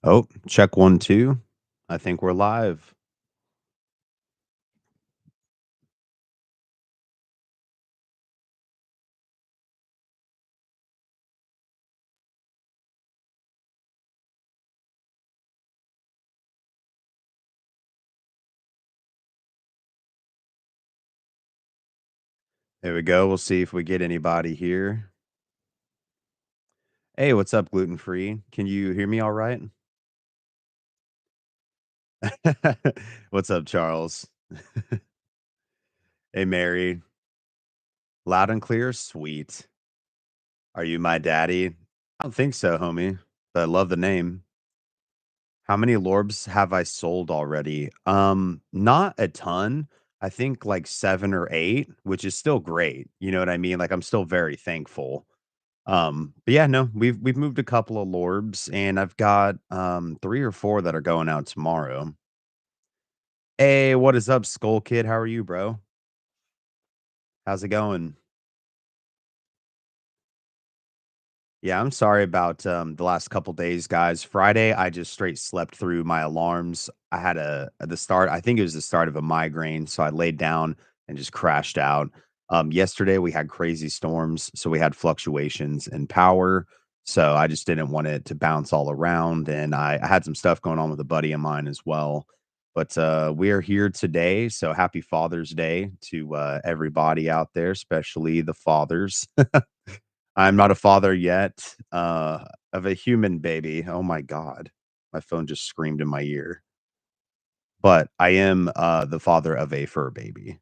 Oh, check 1, 2. I think we're live. There we go. We'll see if we get anybody here. Hey, what's up, gluten free? Can you hear me all right? What's up, Charles? Hey, Mary. Loud and clear? Sweet. Are you my daddy? I don't think so, homie, but I love the name. How many Lorbs have I sold already? Not a ton. I think like 7 or 8, which is still great. You know what I mean? Like I'm still very thankful. But yeah, no, we've moved a couple of Lorbs and I've got 3 or 4 that are going out tomorrow. Hey, what is up, Skull Kid? How are you, bro? How's it going? Yeah, I'm sorry about the last couple days, guys. Friday, I just straight slept through my alarms. I had a at the start, I think it was the start of a migraine, so I laid down and just crashed out. Yesterday we had crazy storms, so we had fluctuations in power. So I just didn't want it to bounce all around, and I had some stuff going on with a buddy of mine as well. But we are here today, so happy Father's Day to everybody out there, especially the fathers. I'm not a father yet, of a human baby. Oh my god. My phone just screamed in my ear. But I am, the father of a fur baby,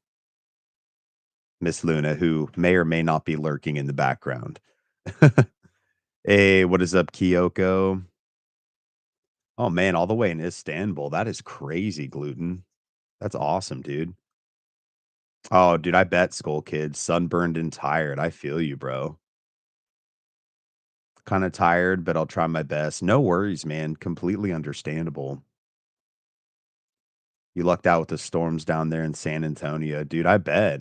Miss Luna, who may or may not be lurking in the background. Hey, what is up, Kyoko? Oh, man, all the way in Istanbul. That is crazy, gluten. That's awesome, dude. Oh, dude, I bet Skull Kid, sunburned and tired. I feel you, bro. Kinda tired, but I'll try my best. No worries, man. Completely understandable. You lucked out with the storms down there in San Antonio, dude, I bet.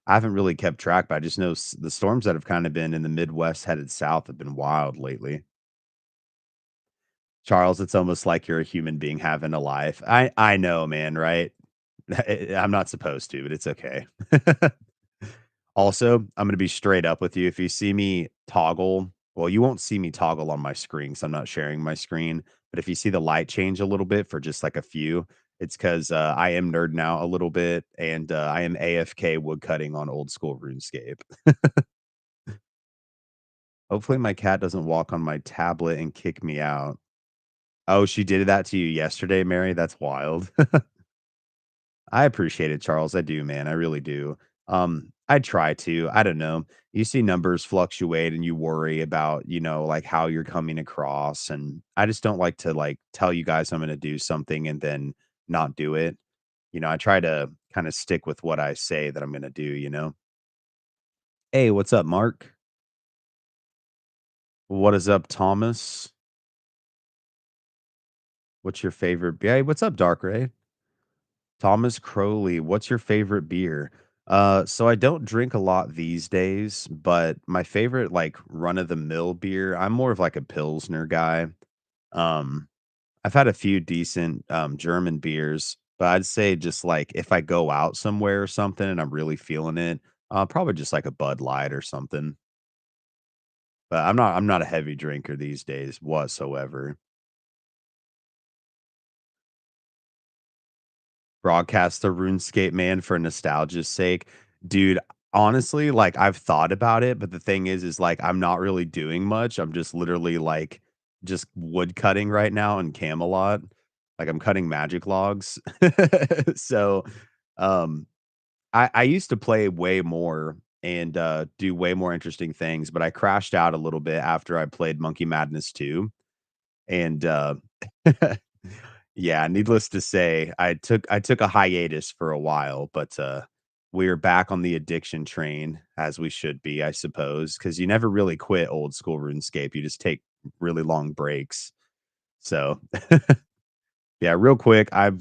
I haven't really kept track, but I just know the storms that have kinda been in the Midwest headed south have been wild lately. Charles, it's almost like you're a human being having a life. I know, man, right? I'm not supposed to, but it's okay. Also, I'm gonna be straight up with you. If you see me toggle well, you won't see me toggle on my screen 'cause I'm not sharing my screen, but if you see the light change a little bit for just like a few, it's 'cause, I am nerding out a little bit and, I am AFK woodcutting on old school RuneScape. Hopefully, my cat doesn't walk on my tablet and kick me out. Oh, she did that to you yesterday, Mary? That's wild. I appreciate it, Charles. I do, man. I really do. I try to. I don't know. You see numbers fluctuate and you worry about, like how you're coming across. And I just don't like to like tell you guys I'm going to do something and then not do it. I try to kind of stick with what I say that I'm going to do. Hey, what's up, Mark? What is up, Thomas? What's your favorite? Hey, what's up, Dark Ray? Thomas Crowley, what's your favorite beer? So I don't drink a lot these days, but my favorite like run of the mill beer, I'm more of like a Pilsner guy. Um, I've had a few decent German beers, but I'd say just like if I go out somewhere or something and I'm really feeling it, probably just like a Bud Light or something. But I'm not a heavy drinker these days whatsoever. Broadcast the RuneScape, man, for nostalgia's sake. Dude, honestly, like, I've thought about it, but the thing is, like, I'm not really doing much. I'm just literally, like, just wood cutting right now in Camelot. Like, I'm cutting magic logs. So, um, I used to play way more and, do way more interesting things, but I crashed out a little bit after I played Monkey Madness 2, and, yeah, needless to say, I took a hiatus for a while, but, we're back on the addiction train as we should be, I suppose, because you never really quit old school RuneScape, you just take really long breaks. So, yeah, real quick, I'm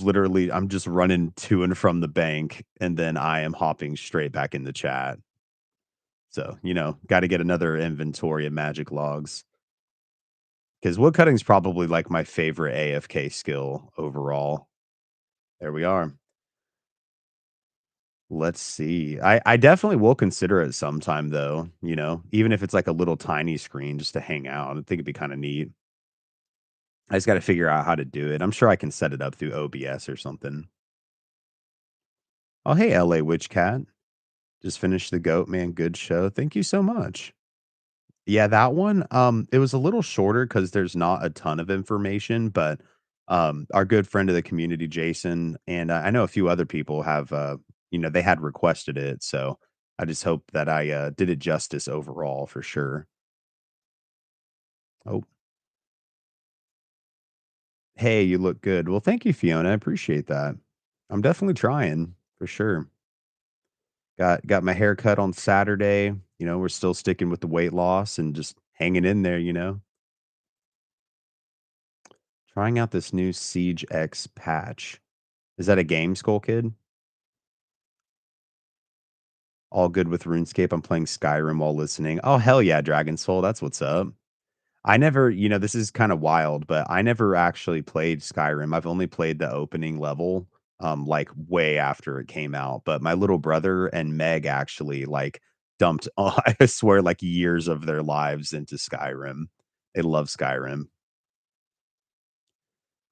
just running to and from the bank, and then I am hopping straight back in the chat. So, gotta get another inventory of magic logs. Because woodcutting's probably, like, my favorite AFK skill overall. There we are. Let's see. I definitely will consider it sometime, though, even if it's, like, a little tiny screen just to hang out. I think it'd be kinda neat. I just gotta figure out how to do it. I'm sure I can set it up through OBS or something. Oh, hey, LA Witch Cat. Just finished The Goat Man, good show. Thank you so much. Yeah, that one, it was a little shorter because there's not a ton of information, but, our good friend of the community, Jason, and I know a few other people have, they had requested it, so I just hope that I, did it justice overall for sure. Oh, hey, you look good. Well, thank you, Fiona, I appreciate that. I'm definitely trying, for sure. Got my hair cut on Saturday, we're still sticking with the weight loss and just hanging in there. Trying out this new Siege X patch. Is that a game, Skull Kid? All good with RuneScape. I'm playing Skyrim while listening. Oh, hell yeah, Dragon Soul. That's what's up. I never, this is kind of wild, but I never actually played Skyrim. I've only played the opening level, like way after it came out. But my little brother and Meg actually like dumped, I swear, like years of their lives into Skyrim. They love Skyrim.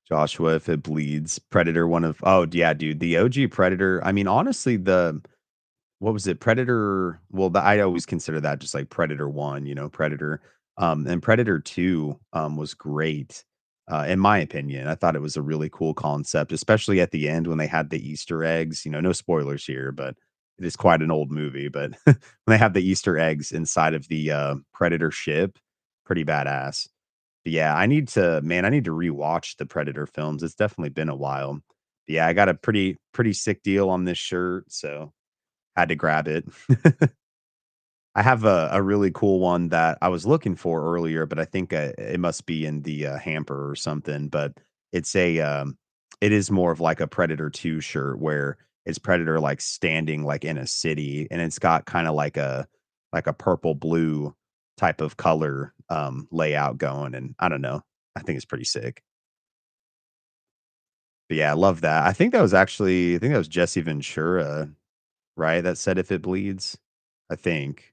Joshua, if it bleeds, Predator, oh yeah, dude, the OG Predator. I mean, honestly, what was it? Predator, well, I always consider that just like Predator 1, Predator. And Predator 2 was great. In my opinion. I thought it was a really cool concept, especially at the end when they had the Easter eggs. No spoilers here, but it is quite an old movie. But when they have the Easter eggs inside of the Predator ship, pretty badass. But yeah, I need to rewatch the Predator films. It's definitely been a while. But yeah, I got a pretty sick deal on this shirt, so had to grab it. I have a really cool one that I was looking for earlier, but I think, it must be in the, hamper or something, but it's it is more of like a Predator 2 shirt where it's Predator, like, standing, like, in a city, and it's got kinda like a purple blue type of color, layout going, and I don't know. I think it's pretty sick. But yeah, I love that. I think that was Jesse Ventura, right, that said, "If it bleeds?" I think.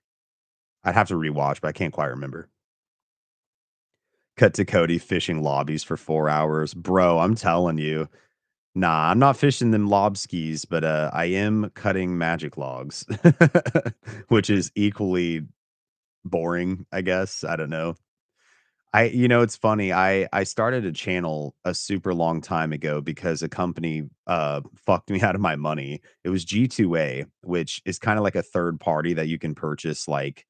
I'd have to rewatch, but I can't quite remember. Cut to Cody fishing lobbies for 4 hours. Bro, I'm telling you. Nah, I'm not fishing them lob skis, but, I am cutting magic logs, which is equally boring, I guess. I don't know. It's funny. I started a channel a super long time ago because a company, fucked me out of my money. It was G2A, which is kinda like a third party that you can purchase, like,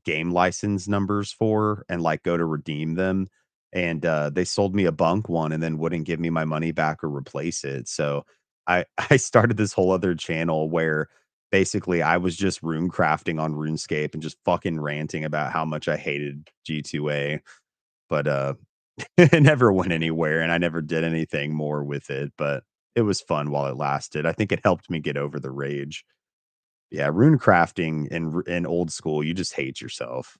game license numbers for and, like, go to redeem them, and, they sold me a bunk one and then wouldn't give me my money back or replace it, so I I started this whole other channel where basically I was just rune crafting on RuneScape and just fucking ranting about how much I hated G2A, but, it never went anywhere, and I never did anything more with it, but it was fun while it lasted. I think it helped me get over the rage. Yeah, rune crafting in old school, you just hate yourself.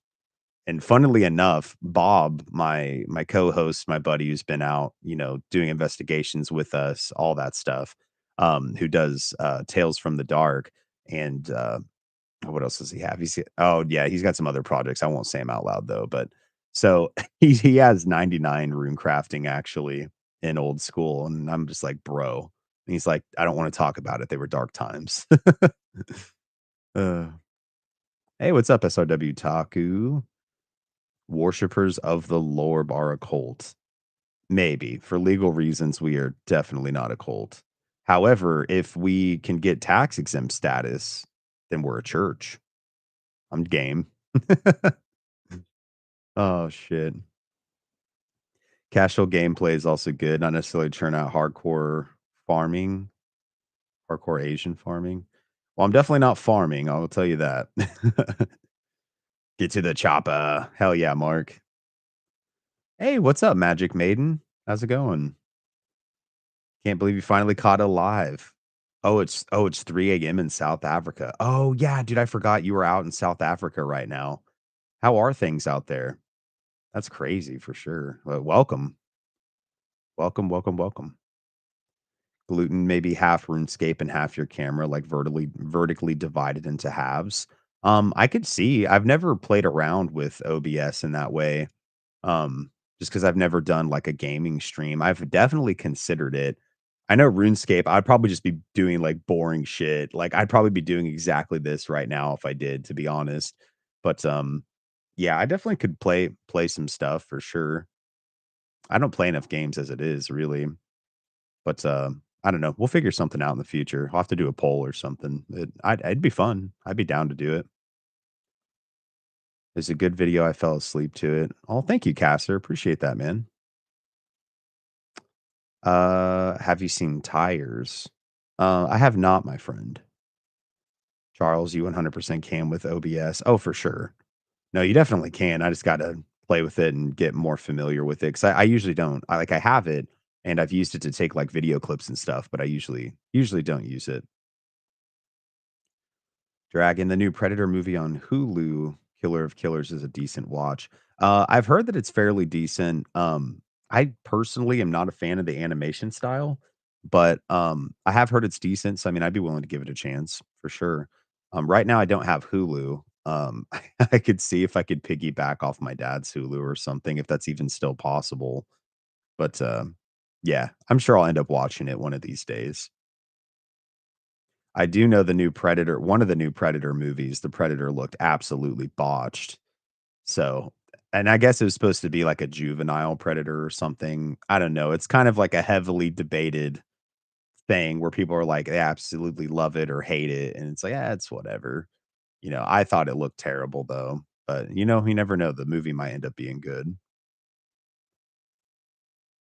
And funnily enough, Bob, my co-host, my buddy who's been out, doing investigations with us, all that stuff, who does Tales from the Dark, and what else does he have? Oh yeah, he's got some other projects. I won't say them out loud though, but so he has 99 rune crafting actually in old school, and I'm just like, bro. And he's like, I don't want to talk about it. They were dark times. uh, hey, what's up, SRW Taku? Worshippers of the Lorb are a cult. Maybe. For legal reasons, we are definitely not a cult. However, if we can get tax exempt status, then we're a church. I'm game. Oh, shit. Casual gameplay is also good, not necessarily churn out farming, hardcore Asian farming. Well, I'm definitely not farming, I will tell you that. Get to the chopper. Hell yeah, Mark. Hey, what's up, Magic Maiden? How's it going? Can't believe you finally caught it live. Oh, it's 3 AM in South Africa. Oh, yeah, dude, I forgot you were out in South Africa right now. How are things out there? That's crazy for sure. Welcome. Welcome, welcome, welcome. Gluten, maybe half RuneScape and half your camera, like vertically divided into halves. I could see. I've never played around with OBS in that way. Just because I've never done like a gaming stream. I've definitely considered it. I know RuneScape, I'd probably just be doing like boring shit. Like I'd probably be doing exactly this right now if I did, to be honest. But yeah, I definitely could play some stuff for sure. I don't play enough games as it is, really. But I don't know. We'll figure something out in the future. I'll have to do a poll or something. It'd be fun. I'd be down to do it. It's a good video. I fell asleep to it. Oh, thank you, Caster. Appreciate that, man. Have you seen Tires? I have not, my friend. Charles, you 100% can with OBS. Oh, for sure. No, you definitely can. I just gotta play with it and get more familiar with it 'cause I usually don't. I have it and I've used it to take like video clips and stuff, but I usually don't use it. Dragon, the new Predator movie on Hulu, Killer of Killers, is a decent watch. I've heard that it's fairly decent. I personally am not a fan of the animation style, but I have heard it's decent. So I mean, I'd be willing to give it a chance for sure. Right now, I don't have Hulu. I could see if I could piggyback off my dad's Hulu or something, if that's even still possible. But yeah, I'm sure I'll end up watching it one of these days. I do know the new Predator one of the new Predator movies, the Predator looked absolutely botched. So and I guess it was supposed to be like a juvenile Predator or something. I don't know. It's kind of like a heavily debated thing where people are like, they absolutely love it or hate it. And it's like, yeah, it's whatever. I thought it looked terrible though. But you never know. The movie might end up being good.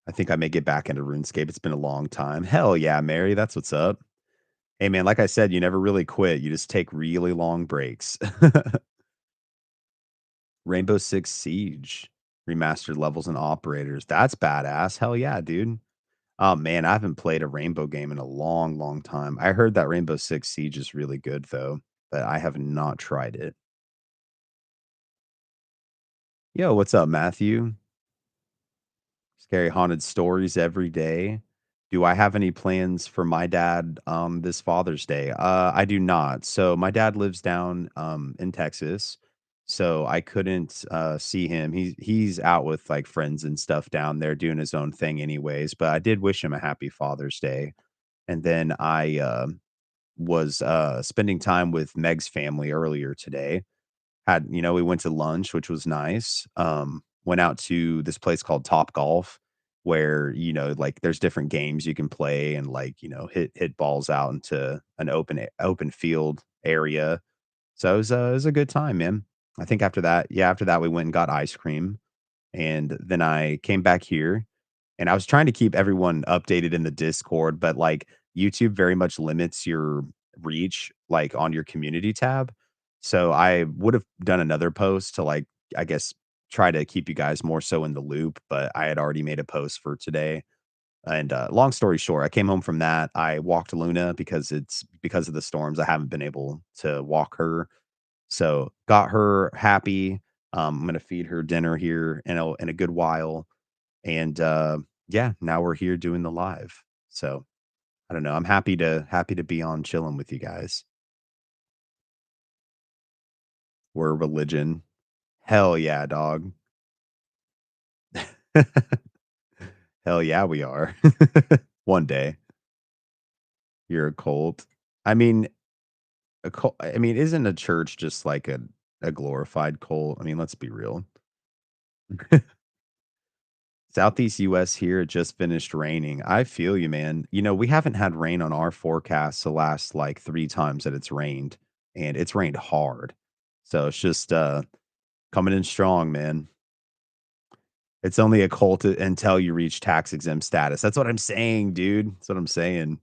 I think I may get back into RuneScape. It's been a long time. Hell yeah, Mary. That's what's up. Hey man, like I said, you never really quit. You just take really long breaks. Rainbow Six Siege, remastered levels and operators. That's badass. Hell yeah, dude. Oh man, I haven't played a Rainbow game in a long, long time. I heard that Rainbow Six Siege is really good though, but I have not tried it. Yo, what's up, Matthew? Scary haunted stories every day. Do I have any plans for my dad this Father's Day? I do not. So my dad lives down in Texas. So I couldn't see him. He's out with like friends and stuff down there doing his own thing anyways, but I did wish him a happy Father's Day. And then I was spending time with Meg's family earlier today. We went to lunch, which was nice. Went out to this place called Top Golf where, like there's different games you can play and like, hit balls out into an open field area. So it was a good time, man. I think after that we went and got ice cream and then I came back here and I was trying to keep everyone updated in the Discord, but like YouTube very much limits your reach like on your community tab. So I would have done another post to like, I guess, try to keep you guys more so in the loop, but I had already made a post for today. And long story short, I came home from that. I walked Luna because of the storms. I haven't been able to walk her. So got her happy. I'm gonna feed her dinner here in a good while and, yeah, now we're here doing the live. So, I don't know, I'm happy to be on chilling with you guys. We're a religion. Hell yeah, dog. Hell yeah, we are. One day. You're a cult. I mean, isn't a church just like a glorified cult? I mean, let's be real. Southeast US here, it just finished raining. I feel you, man. We haven't had rain on our forecast the last like 3 times that it's rained, and it's rained hard. So it's just coming in strong, man. It's only a cult until you reach tax exempt status. That's what I'm saying, dude. That's what I'm saying.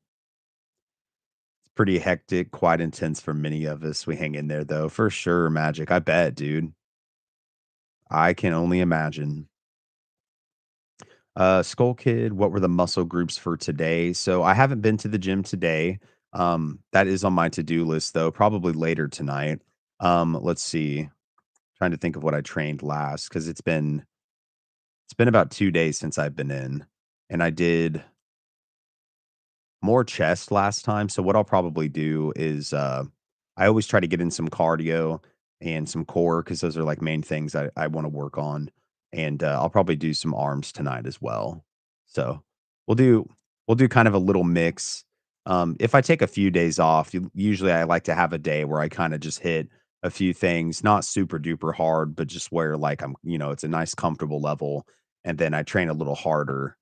It's pretty hectic, quite intense for many of us. We hang in there though, for sure, Magic. I bet, dude. I can only imagine. Skull Kid, what were the muscle groups for today? So I haven't been to the gym today. That is on my to-do list though, probably later tonight. Let's see. Trying to think of what I trained last because it's been It's been about 2 days since I've been in, and I did more chest last time, so what I'll probably do is, I always try to get in some cardio and some core because those are, like, main things I wanna work on, and, I'll probably do some arms tonight as well. So, we'll do we'll do kind of a little mix. If I take a few days off, usually I like to have a day where I kinda just hit a few things, not super duper hard, but just where, like, it's a nice comfortable level, and then I train a little harder,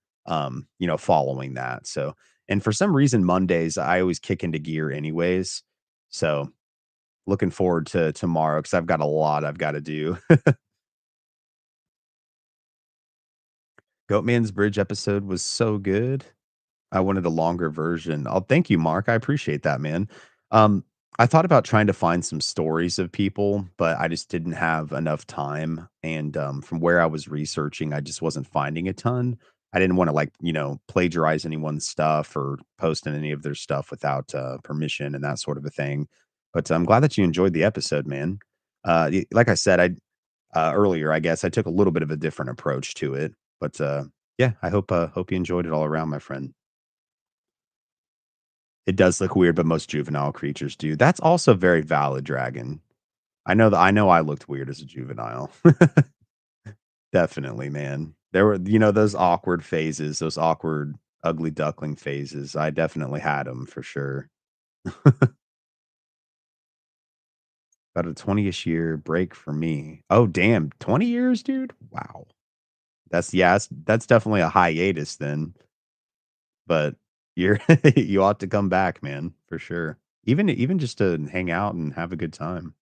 following that, so and for some reason, Mondays, I always kick into gear anyways. So looking forward to tomorrow because I've got a lot I've got to do. Goatman's Bridge episode was so good. I wanted a longer version. Oh, thank you, Mark. I appreciate that, man. Um, I thought about trying to find some stories of people, but I just didn't have enough time. And from where I was researching, I just wasn't finding a ton. I didn't want to plagiarize anyone's stuff or post in any of their stuff without permission and that sort of a thing. But I'm glad that you enjoyed the episode, man. Like I said, I earlier, I guess I took a little bit of a different approach to it, but yeah, I hope you enjoyed it all around, my friend. It does look weird, but most juvenile creatures do. That's also very valid, Dragon. I know I looked weird as a juvenile. Definitely, man. There were, those awkward phases, those awkward ugly duckling phases. I definitely had them for sure. About a 20-ish year break for me. Oh, damn, 20 years, dude? Wow. That's definitely a hiatus then, but you're you ought to come back, man, for sure. Even just to hang out and have a good time.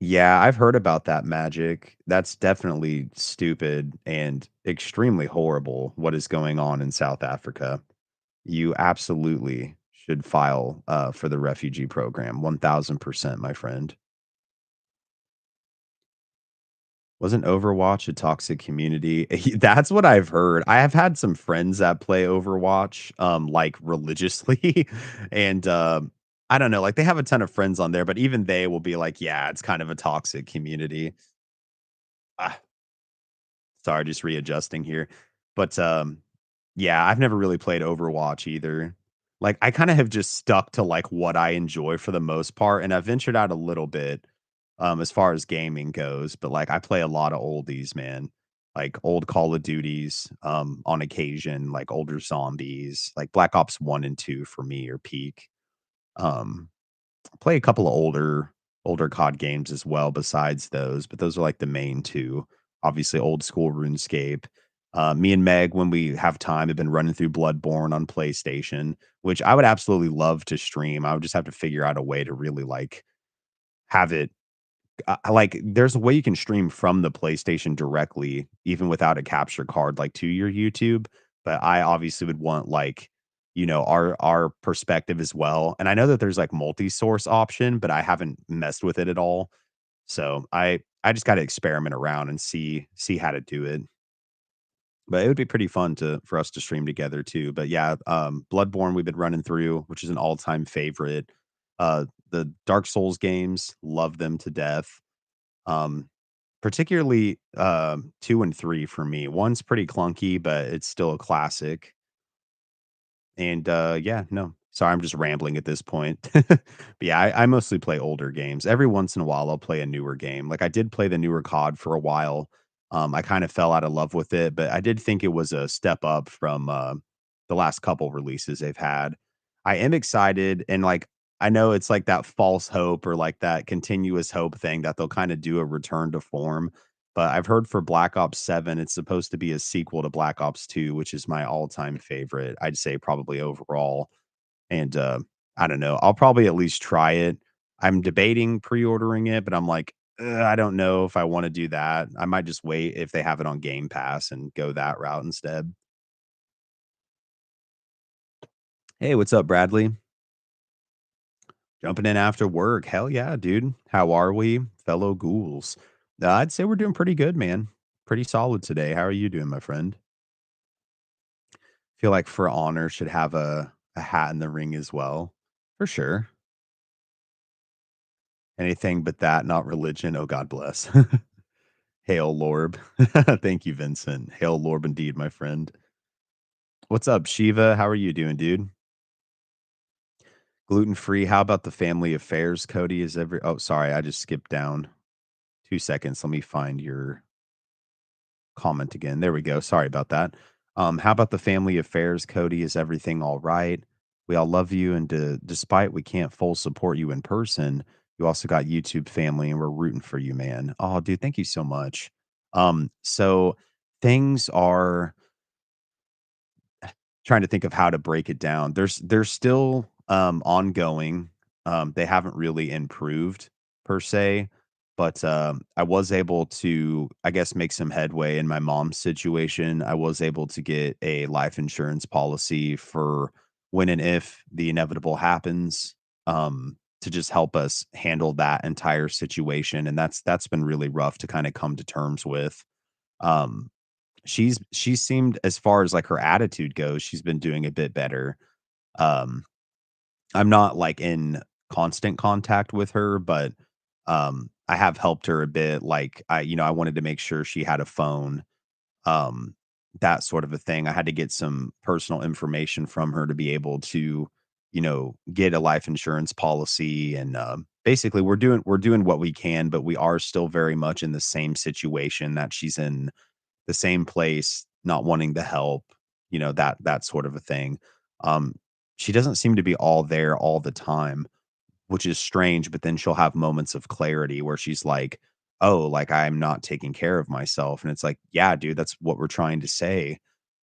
Yeah, I've heard about that magic. That's definitely stupid and extremely horrible what is going on in South Africa. You absolutely should file for the refugee program. 1000%, my friend. Wasn't Overwatch a toxic community? That's what I've heard. I have had some friends that play Overwatch, like, religiously, and, I don't know, like, they have a ton of friends on there, but even they will be like, "Yeah, it's kind of a toxic community." Ah, sorry, just readjusting here. But, yeah, I've never really played Overwatch either. Like, I kinda have just stuck to, like, what I enjoy for the most part, and I've ventured out a little bit, as far as gaming goes, but, like, I play a lot of oldies, man. Like, old Call of Duties, on occasion, like, older zombies, like, Black Ops 1 and 2 for me are peak. Um play a couple of older COD games as well besides those, but those are like the main 2. Obviously, old school RuneScape. Me and Meg, when we have time, have been running through Bloodborne on PlayStation, which I would absolutely love to stream. I would just have to figure out a way to really, like, have it there's a way you can stream from the PlayStation directly, even without a capture card, like, to your YouTube, but I obviously would want, like, our perspective as well, and I know that there's, like, multi-source option, but I haven't messed with it at all, so I just gotta experiment around and see how to do it, but it would be pretty fun to for us to stream together too, but yeah, Bloodborne we've been running through, which is an all-time favorite. The Dark Souls games, love them to death. Um, Particularly, 2 and 3 for me. 1's pretty clunky, but it's still a classic. And, yeah, no. Sorry, I'm just rambling at this point. But yeah, I mostly play older games. Every once in a while, I'll play a newer game. Like, I did play the newer COD for a while. I kind of fell out of love with it, but I did think it was a step up from, the last couple releases they've had. I am excited, and, like, I know it's like that false hope or, like, that continuous hope thing that they'll kinda do a return to form, but I've heard for Black Ops 7, it's supposed to be a sequel to Black Ops 2, which is my all-time favorite, I'd say probably overall, and, I don't know, I'll probably at least try it. I'm debating pre-ordering it, but I'm like, "Ugh, I don't know if I wanna do that." I might just wait if they have it on Game Pass and go that route instead. "Hey, what's up, Bradley? Jumping in after work. Hell yeah, dude. How are we, fellow ghouls?" I'd say we're doing pretty good, man. Pretty solid today. How are you doing, my friend? Feel like For Honor should have a hat in the ring as well. For sure. Anything but that, not religion. Oh, God bless. Hail Lorb. Thank you, Vincent. Hail Lorb indeed, my friend. What's up, Shiva? How are you doing, dude? Gluten free. How about the family affairs, Cody? Is every oh sorry, I just skipped down 2 seconds. Let me find your comment again. There we go. Sorry about that. How about the family affairs, Cody? Is everything all right? We all love you, and despite we can't full support you in person, you also got YouTube family, and we're rooting for you, man. Oh, dude, thank you so much. So things are trying to think of how to break it down. There's still, ongoing. They haven't really improved per se, but, I was able to, I guess, make some headway in my mom's situation. I was able to get a life insurance policy for when and if the inevitable happens, to just help us handle that entire situation, and that's been really rough to kinda come to terms with. Um she's seemed as far as, like, her attitude goes, she's been doing a bit better. Um, I'm not, like, in constant contact with her, but, I have helped her a bit, like, I wanted to make sure she had a phone, um, that sort of a thing. I had to get some personal information from her to be able to, get a life insurance policy, and, basically, we're doing what we can, but we are still very much in the same situation that she's in, the same place, not wanting to help, that sort of a thing. Um, she doesn't seem to be all there all the time, which is strange, but then she'll have moments of clarity where she's like, "Oh, like, I'm not taking care of myself." And it's like, "Yeah, dude, that's what we're trying to say."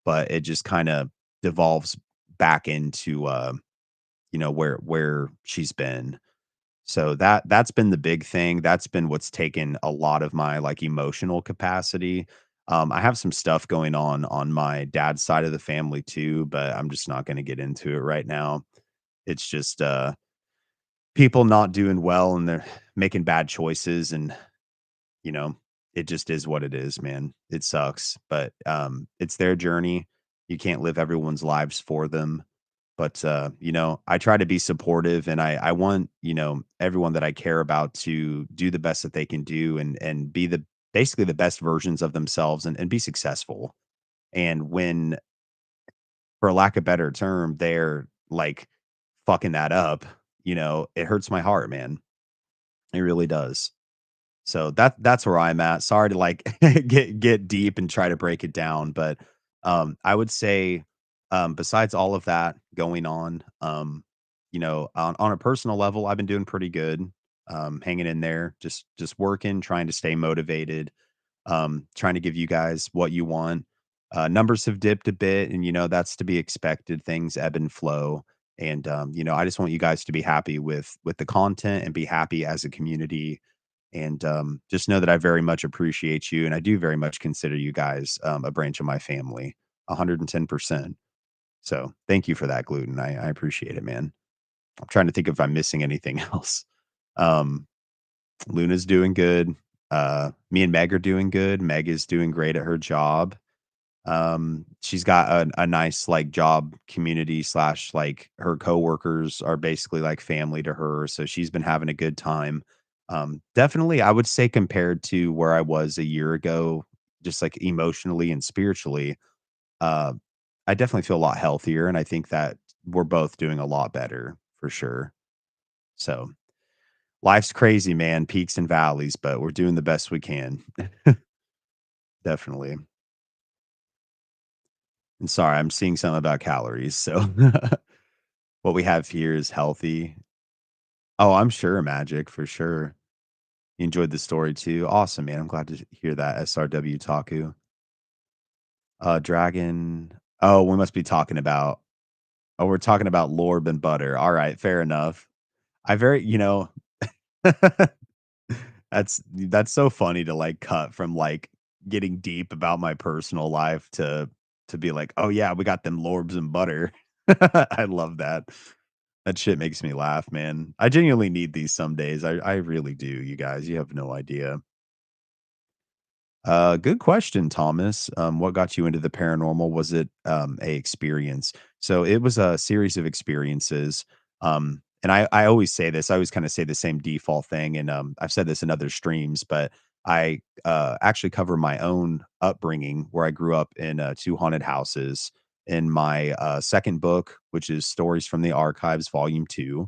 But it just kinda devolves back into, where she's been. So that's been the big thing. That's been what's taken a lot of my, like, emotional capacity. I have some stuff going on my dad's side of the family too, but I'm just not gonna get into it right now. It's just, people not doing well, and they're making bad choices, and, you know, it just is what it is, man. It sucks, but, it's their journey. You can't live everyone's lives for them. But, I try to be supportive, and I want, everyone that I care about to do the best that they can do, and be the basically the best versions of themselves, and be successful. And when, for lack of better term, they're, like, fucking that up, it hurts my heart, man. It really does. So that's where I'm at. Sorry to, like, get deep and try to break it down, but, I would say, besides all of that going on, on a personal level, I've been doing pretty good, hanging in there, just working, trying to stay motivated, trying to give you guys what you want. Numbers have dipped a bit, and, that's to be expected. Things ebb and flow, and, I just want you guys to be happy with the content, and be happy as a community, and, just know that I very much appreciate you, and I do very much consider you guys, a branch of my family, 110%. So, thank you for that, Gluten. I appreciate it, man. I'm trying to think if I'm missing anything else. Um, Luna's doing good. Me and Meg are doing good. Meg is doing great at her job. She's got a nice, like, job community slash, like, her coworkers are basically like family to her, so she's been having a good time. Definitely, I would say, compared to where I was a year ago, just, like, emotionally and spiritually, uh, I definitely feel a lot healthier, and I think that we're both doing a lot better for sure. So, life's crazy, man, peaks and valleys, but we're doing the best we can. Definitely. And sorry, I'm seeing something about calories, so what we have here is healthy. Oh, I'm sure, Magic, for sure. You enjoyed the story too. Awesome, man. I'm glad to hear that, SRW Taku. Dragon. Oh, we must be talking about, we're talking about Lorb and Butter. All right, fair enough. I very, that's so funny to, like, cut from, like, getting deep about my personal life to be like, "Oh yeah, we got them Lorbs and Butter." I love that. That shit makes me laugh, man. I genuinely need these some days. I really do, you guys. You have no idea. Good question, Thomas. What got you into the paranormal? Was it a experience? So it was a series of experiences. And I always say this. I always kind of say the same default thing, and I've said this in other streams, but I actually cover my own upbringing where I grew up in two haunted houses. In my second book, which is Stories from the Archives, Volume 2,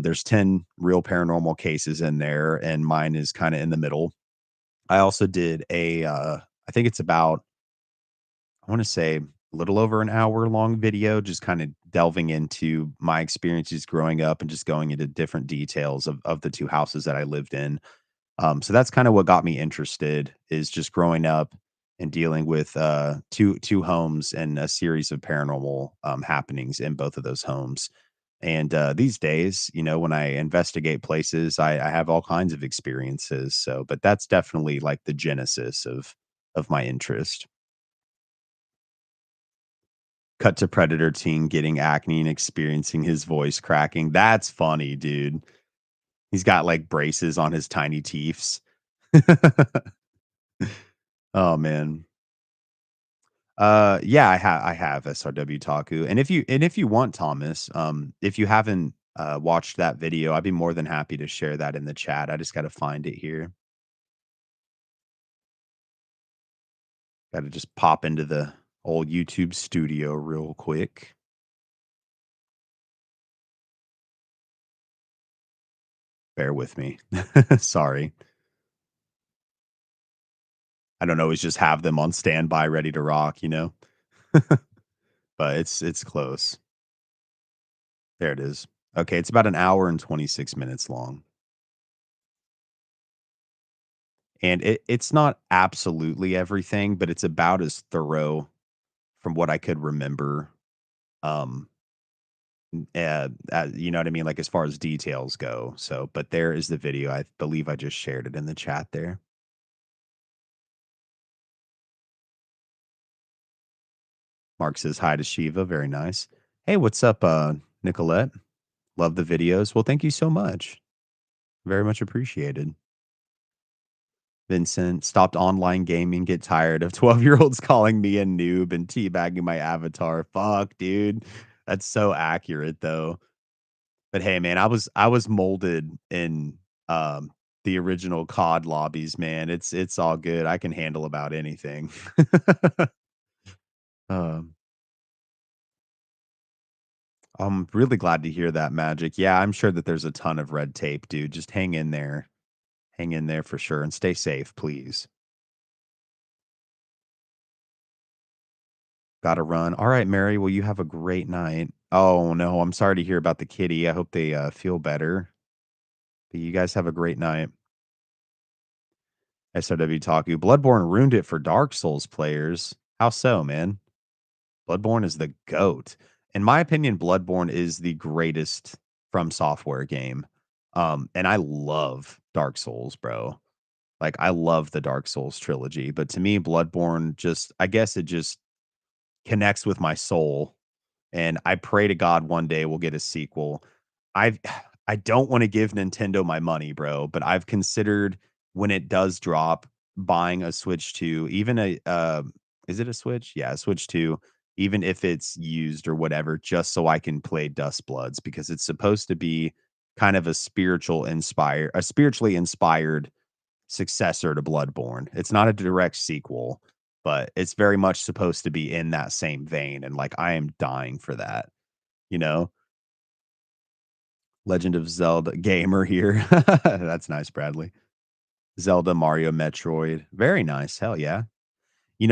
there's 10 real paranormal cases in there, and mine is kind of in the middle. I also did I think it's about, I want to say, a little over an hour long video, just kind of delving into my experiences growing up and just going into different details of the two houses that I lived in. So that's kind of what got me interested, is just growing up and dealing with two homes and a series of paranormal happenings in both of those homes. And these days, when I investigate places, I have all kinds of experiences. So, but that's definitely like the genesis of my interest. Cut to Predator Teen getting acne and experiencing his voice cracking. That's funny, dude. He's got like braces on his tiny teeths. Oh man. Yeah, I have SRW Taku. And if you want, Thomas, if you haven't watched that video, I'd be more than happy to share that in the chat. I just got to find it here. Got to just pop into the old YouTube studio real quick. Bear with me. Sorry. I don't always just have them on standby ready to rock. But it's close. There it is. Okay, it's about an hour and 26 minutes long. And it's not absolutely everything, but it's about as thorough from what I could remember. Um, you know what I mean? Like as far as details go. So, but there is the video. I believe I just shared it in the chat there. Mark says hi to Shiva. Very nice. Hey, what's up, Nicolette? Love the videos. Well, thank you so much. Very much appreciated. Vincent stopped online gaming, get tired of 12-year-olds calling me a noob and teabagging my avatar. Fuck, dude. That's so accurate though. But hey, man, I was molded in the original COD lobbies, man. It's all good. I can handle about anything. um, I'm really glad to hear that, Magic. Yeah, I'm sure that there's a ton of red tape, dude. Just hang in there. Hang in there for sure and stay safe, please. Gotta run. All right, Mary. Well, you have a great night. Oh no, I'm sorry to hear about the kitty. I hope they feel better. But you guys have a great night. SOW Taku. Bloodborne ruined it for Dark Souls players. How so, man? Bloodborne is the GOAT. In my opinion, Bloodborne is the greatest from software game. And I love Dark Souls, bro. Like I love the Dark Souls trilogy, but to me, Bloodborne just, I guess it just connects with my soul. And I pray to God one day we'll get a sequel. I've I don't want to give Nintendo my money, bro, but I've considered when it does drop buying a Switch 2, even a is it a Switch? Yeah, a Switch 2, even if it's used or whatever, just so I can play Dust Bloods because it's supposed to be kind of a spiritually inspired successor to Bloodborne. It's not a direct sequel, but it's very much supposed to be in that same vein. And like, I am dying for that, you know? Legend of Zelda gamer here. That's nice, Bradley. Zelda, Mario, Metroid. Very nice. Hell yeah.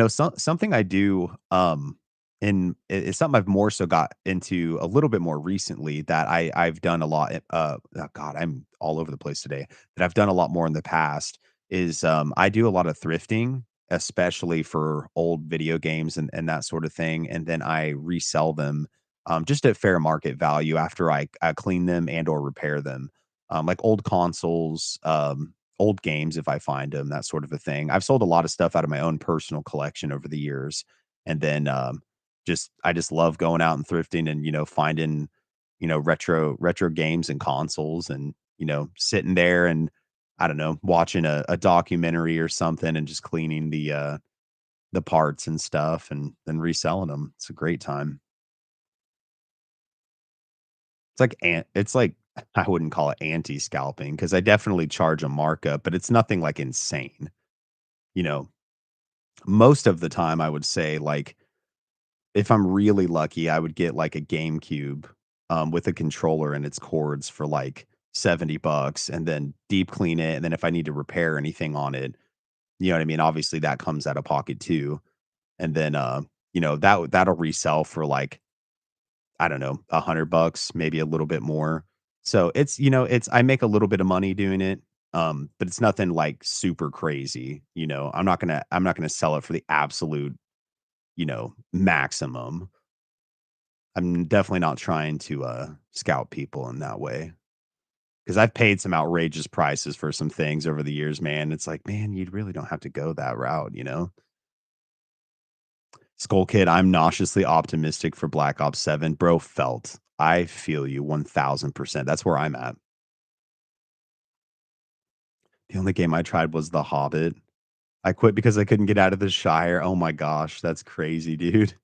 Something I do, and it's something I've more so got into a little bit more recently that I've done a lot. Oh God, I'm all over the place today. That I've done a lot more in the past is I do a lot of thrifting, especially for old video games and that sort of thing, and then I resell them just at fair market value after I clean them and or repair them, like old consoles. Old games if I find them, that sort of a thing. I've sold a lot of stuff out of my own personal collection over the years, and then, just I just love going out and thrifting and, finding, retro games and consoles and, sitting there and, I don't know, watching a documentary or something and just cleaning the parts and stuff and then reselling them. It's a great time. It's like I wouldn't call it anti-scalping because I definitely charge a markup, but it's nothing like insane. You know, most of the time I would say like if I'm really lucky, I would get like a GameCube with a controller and its cords for like 70 bucks and then deep clean it. And then if I need to repair anything on it, you know what I mean? Obviously that comes out of pocket too. And then that'll resell for like, I don't know, 100 bucks, maybe a little bit more. So it's I make a little bit of money doing it. But it's nothing like super crazy. I'm not gonna sell it for the absolute, maximum. I'm definitely not trying to, scout people in that way because 'cause I've paid some outrageous prices for some things over the years, man. It's like, man, you really don't have to go that route, you know? Skull Kid, I'm nauseously optimistic for Black Ops 7. Bro, felt. I feel you 1000%. That's where I'm at. The only game I tried was The Hobbit. I quit because I couldn't get out of the Shire. Oh my gosh, that's crazy, dude.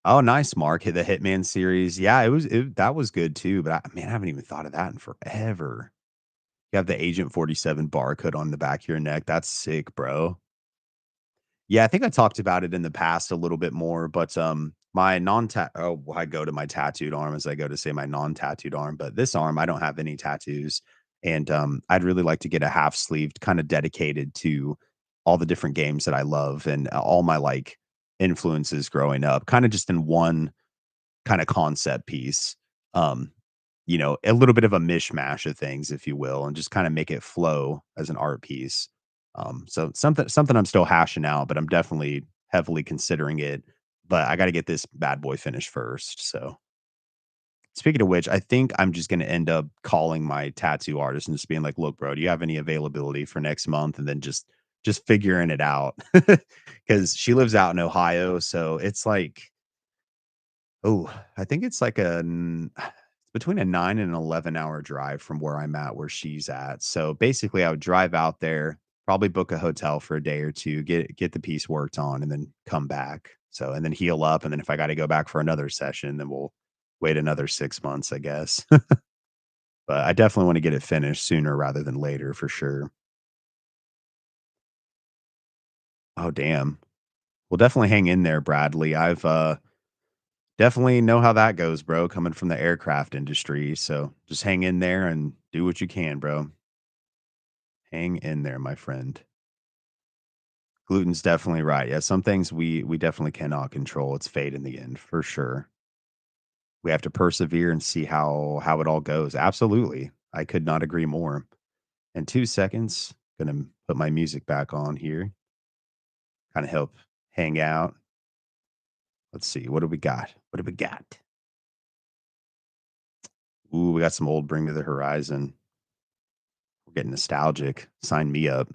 Oh, nice, Mark. The Hitman series. Yeah, that was good too, but man, I haven't even thought of that in forever. You have the Agent 47 barcode on the back of your neck. That's sick, bro. Yeah, I think I talked about it in the past a little bit more, but my I go to my tattooed arm as I go to say my non-tattooed arm, but this arm I don't have any tattoos. And I'd really like to get a half sleeved kind of dedicated to all the different games that I love and all my like influences growing up, kind of just in one kind of concept piece. Um, a little bit of a mishmash of things, if you will, and just kind of make it flow as an art piece. So something I'm still hashing out, but I'm definitely heavily considering it. But I got to get this bad boy finished first. So speaking of which, I think I'm just going to end up calling my tattoo artist and just being like, "Look, bro, do you have any availability for next month?" And then just figuring it out because she lives out in Ohio, so it's like oh, I think it's like between a 9 and an 11-hour drive from where I'm at, where she's at. So basically, I would drive out there, probably book a hotel for a day or 2, get the piece worked on, and then come back. So and then heal up, and then if I gotta go back for another session, then we'll wait another 6 months, I guess. But I definitely wanna get it finished sooner rather than later for sure. Oh, damn. Well, definitely hang in there, Bradley. I've, definitely know how that goes, bro, coming from the aircraft industry. So just hang in there and do what you can, bro. Hang in there, my friend. Gluten's definitely right. Yeah, some things we definitely cannot control. It's fate in the end, for sure. We have to persevere and see how it all goes. Absolutely. I could not agree more. In 2 seconds, gonna put my music back on here, kind of help hang out. Let's see. What do we got? What do we got? Ooh, we got some old Bring Me the Horizon. We're getting nostalgic. Sign me up.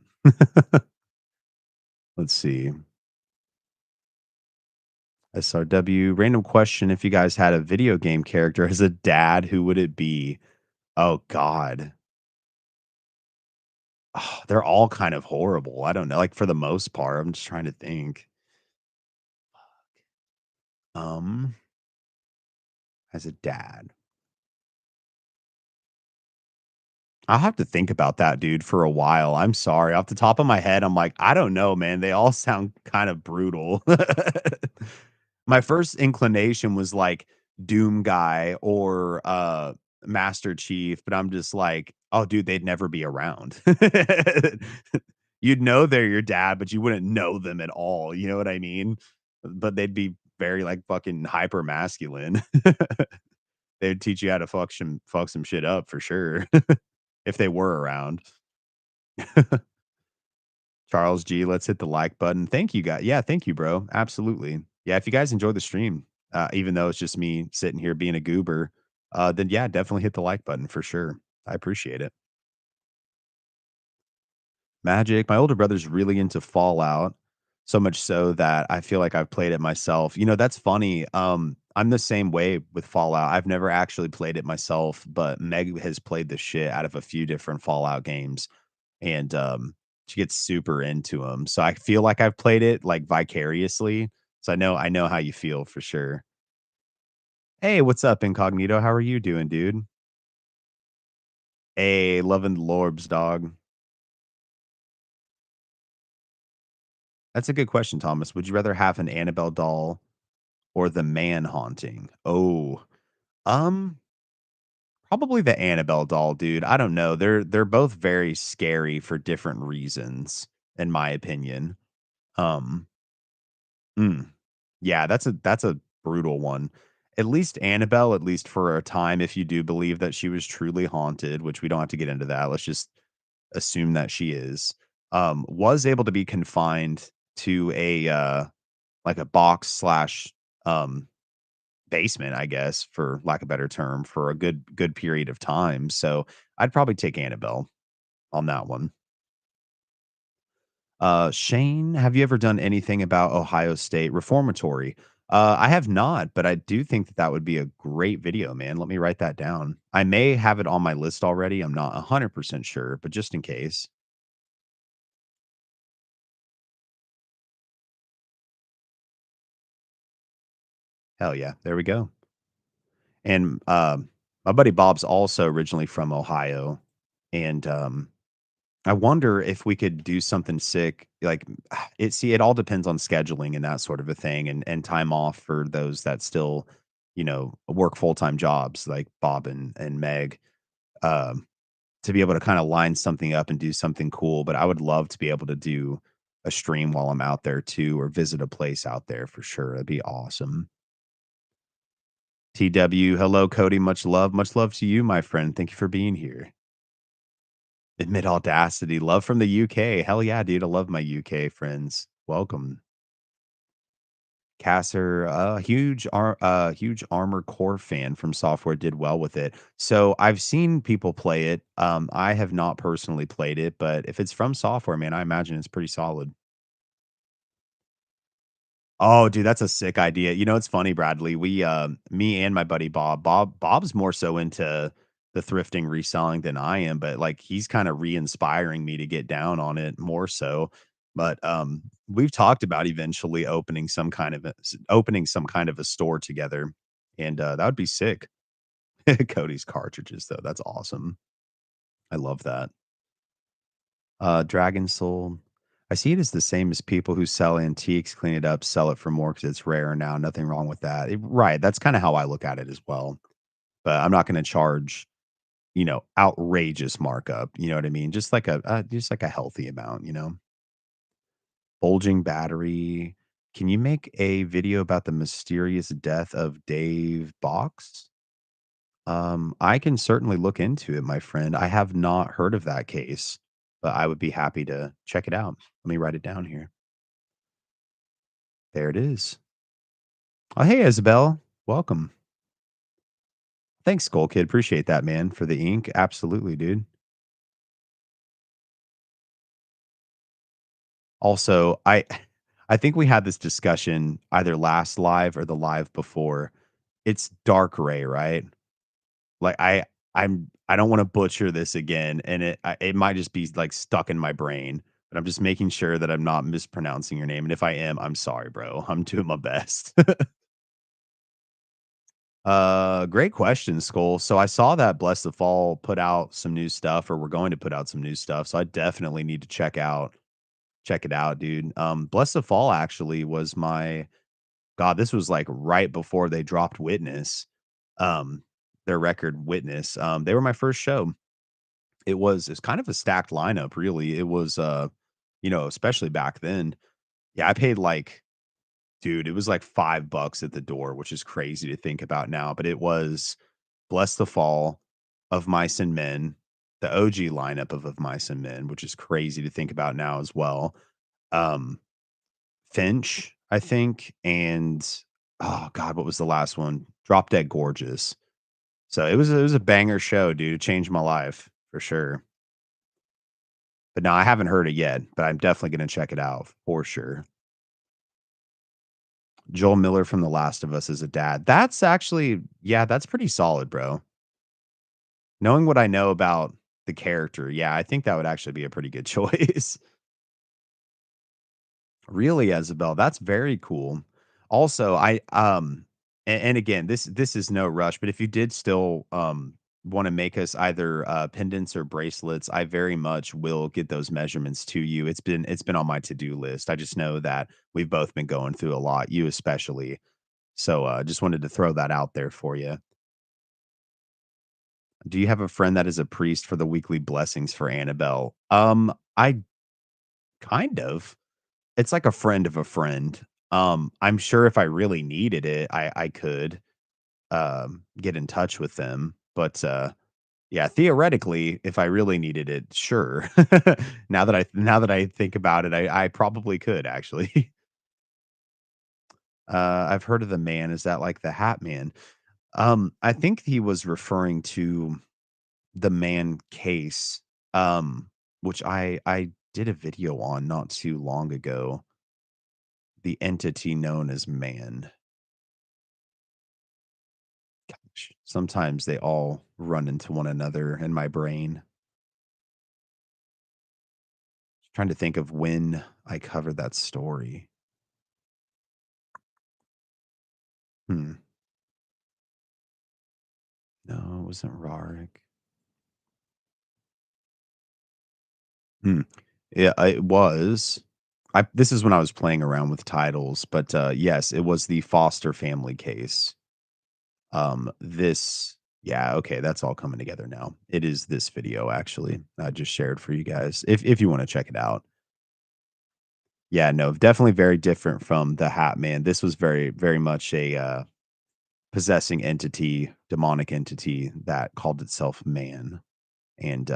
Let's see. SRW, random question. If you guys had a video game character as a dad, who would it be? Oh, God. Oh, they're all kind of horrible. I don't know. Like for the most part, I'm just trying to think. Um, as a dad, I'll have to think about that, dude, for a while. I'm sorry. Off the top of my head, I'm like, I don't know, man. They all sound kind of brutal. My first inclination was like Doom Guy or Master Chief, but I'm just like, oh, dude, they'd never be around. You'd know they're your dad, but you wouldn't know them at all. You know what I mean? But they'd be very like fucking hyper masculine. They'd teach you how to fuck some shit up for sure if they were around. Charles G, let's hit the like button. Thank you, guys. Yeah, thank you, bro. Absolutely. Yeah, if you guys enjoy the stream, even though it's just me sitting here being a goober, then yeah, definitely hit the like button for sure. I appreciate it. Magic, my older brother's really into Fallout, so much so that I feel like I've played it myself. That's funny. I'm the same way with Fallout. I've never actually played it myself, but Meg has played the shit out of a few different Fallout games and she gets super into them. So I feel like I've played it like vicariously. So I know how you feel for sure. Hey, what's up, Incognito? How are you doing, dude? Hey, loving the Lorbs, dog. That's a good question, Thomas. Would you rather have an Annabelle doll or the man haunting? Oh, um, probably the Annabelle doll, dude. I don't know. They're both very scary for different reasons, in my opinion. Um, mm, yeah, that's a brutal one. At least Annabelle, at least for a time, if you do believe that she was truly haunted, which we don't have to get into that. Let's just assume that she is, was able to be confined to a, like a box slash, um, basement, I guess, for lack of a better term, for a good period of time. So I'd probably take Annabelle on that one. Shane, have you ever done anything about Ohio State Reformatory? I have not, but I do think that that would be a great video, man. Let me write that down. I may have it on my list already. I'm not 100% sure, but just in case. Hell yeah. There we go. And, my buddy Bob's also originally from Ohio, and, I wonder if we could do something sick, like, it all depends on scheduling and that sort of a thing, and time off for those that still, work full-time jobs like Bob and Meg, um, to be able to kinda line something up and do something cool, but I would love to be able to do a stream while I'm out there too, or visit a place out there for sure. That'd be awesome. TW, hello, Cody. Much love. Much love to you, my friend. Thank you for being here. Admit audacity. Love from the UK. Hell yeah, dude. I love my UK friends. Welcome. Casser, huge Armor Core fan from software did well with it. So I've seen people play it. I have not personally played it, but if it's from software, man, I imagine it's pretty solid. Oh, dude, that's a sick idea. You know, it's funny, Bradley. Me and my buddy Bob's more so into the thrifting reselling than I am, but like he's kind of re-inspiring me to get down on it more so. But we've talked about eventually opening some kind of a store together, and that would be sick. Cody's cartridges, though, that's awesome. I love that. Dragon Soul. I see it as the same as people who sell antiques, clean it up, sell it for more because it's rare now. Nothing wrong with that. Right. That's kind of how I look at it as well. But I'm not going to charge, outrageous markup. You know what I mean? Just like a healthy amount. Bulging battery. Can you make a video about the mysterious death of Dave Box? I can certainly look into it, my friend. I have not heard of that case, but I would be happy to check it out. Let me write it down here. There it is. Oh, hey, Isabel. Welcome. Thanks, Skull Kid. Appreciate that, man, for the ink. Absolutely, dude. Also, I think we had this discussion either last live or the live before. It's dark ray, right? Like I don't want to butcher this again, and it might just be like stuck in my brain, but I'm just making sure that I'm not mispronouncing your name. And if I am, I'm sorry, bro. I'm doing my best. Great question, Skull. So I saw that Bless the Fall put out some new stuff, or we're going to put out some new stuff. So I definitely need to check it out, dude. Bless the Fall actually was my God. This was like right before they dropped Witness, um, their record Witness. They were my first show. It's kind of a stacked lineup, really. It was, especially back then. Yeah, I paid like dude, it was like $5 at the door, which is crazy to think about now, but it was Bless the Fall, Of Mice and Men, the OG lineup of Mice and Men, which is crazy to think about now as well. Um, Finch, I think, and oh god, what was the last one? Drop Dead Gorgeous. So it was a banger show, dude. It changed my life for sure. But no, I haven't heard it yet, but I'm definitely gonna check it out for sure. Joel Miller from The Last of Us as a dad. That's actually yeah, that's pretty solid, bro. Knowing what I know about the character, yeah, I think that would actually be a pretty good choice. Really, Isabel, that's very cool. Also, And again, this is no rush, but if you did still, wanna make us either, pendants or bracelets, I very much will get those measurements to you. It's been on my to-do list. I just know that we've both been going through a lot, you especially. So, just wanted to throw that out there for you. Do you have a friend that is a priest for the weekly blessings for Annabelle? I kind of. It's like a friend of a friend. I'm sure if I really needed it, I could, get in touch with them, but, yeah, theoretically, if I really needed it, sure. Now that I think about it, I probably could actually. I've heard of the man. Is that like the Hat Man? I think he was referring to the man case, which I did a video on not too long ago. The entity known as man. Sometimes they all run into one another in my brain. Trying to think of when I covered that story. Hmm. No, it wasn't Rarik. Hmm. Yeah, it was. This is when I was playing around with titles, but, yes, it was the Foster family case. This yeah, okay, that's all coming together now. It is this video actually I just shared for you guys if you wanna check it out. Yeah, no, definitely very different from the Hat Man. This was very, very much a, possessing entity, demonic entity that called itself man, and,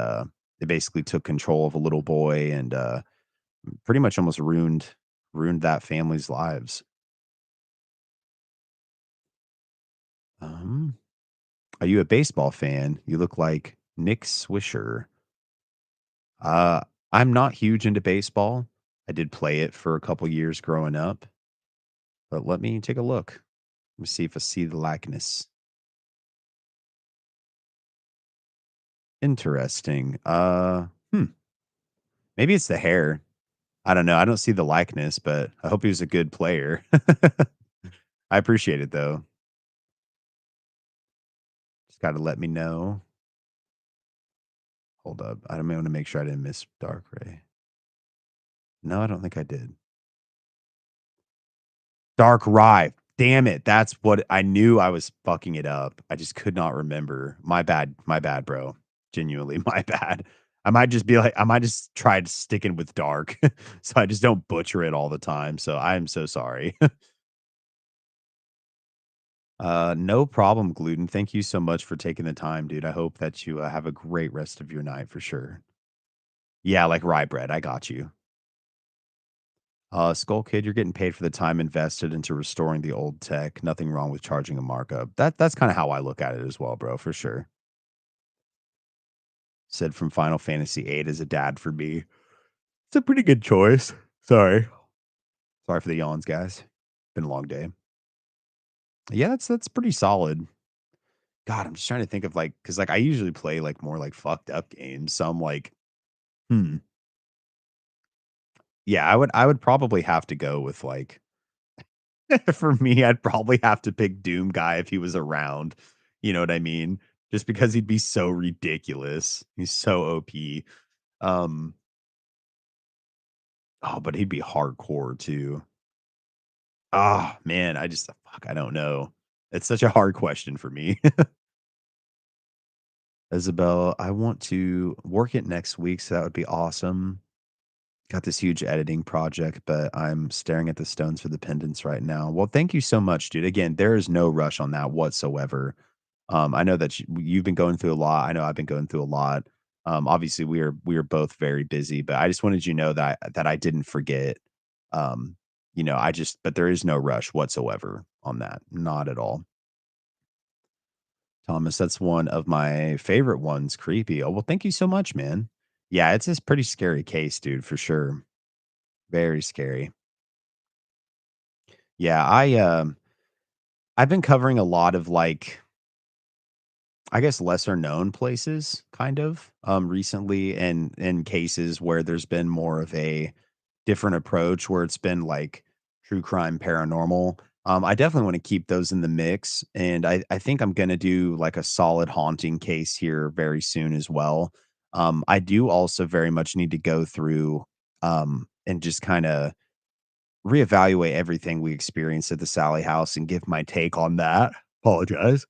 it basically took control of a little boy and, pretty much almost ruined that family's lives. Um, are you a baseball fan? You look like Nick Swisher. Uh, I'm not huge into baseball. I did play it for a couple years growing up, but let me take a look. Let me see if I see the likeness. Interesting. Maybe it's the hair. I don't know. I don't see the likeness, but I hope he was a good player. I appreciate it though. Just got to let me know. Hold up. I don't want to make sure I didn't miss Dark Ray. No, I don't think I did. Dark Rye. Damn it. That's what I knew. I was fucking it up. I just could not remember. My bad. My bad, bro. Genuinely my bad. I might just try sticking with dark so I just don't butcher it all the time. So I'm so sorry. No problem, gluten. Thank you so much for taking the time, dude. I hope that you have a great rest of your night for sure. Yeah, like rye bread. I got you. Skull Kid, you're getting paid for the time invested into restoring the old tech. Nothing wrong with charging a markup. That's kind of how I look at it as well, bro, for sure. Said from Final Fantasy VIII as a dad for me. It's a pretty good choice. Sorry. Sorry for the yawns, guys. Been a long day. Yeah, that's pretty solid. God, I'm just trying to think of like because like I usually play like more like fucked up games. So I'm like, hmm. Yeah, I would probably have to go with like for me, I'd probably have to pick Doom Guy if he was around. You know what I mean? Just because he'd be so ridiculous. He's so OP. Um, oh, but he'd be hardcore too. Ah, man, I don't know. It's such a hard question for me. Isabel, I want to work it next week, so that would be awesome. Got this huge editing project, but I'm staring at the stones for the pendants right now. Well, thank you so much, dude. Again, there is no rush on that whatsoever. I know that you've been going through a lot. I know I've been going through a lot. Obviously, we are both very busy, but I just wanted you to know that I didn't forget. Um, but there is no rush whatsoever on that, not at all. Thomas, that's one of my favorite ones. Creepy. Oh well, thank you so much, man. Yeah, it's a pretty scary case, dude, for sure. Very scary. Yeah, I've been covering a lot of like I guess lesser known places kind of recently and in cases where there's been more of a different approach where it's been like true crime paranormal. I definitely want to keep those in the mix, and I think I'm gonna do like a solid haunting case here very soon as well. I do also very much need to go through and just kind of reevaluate everything we experienced at the Sally house and give my take on that. Apologize.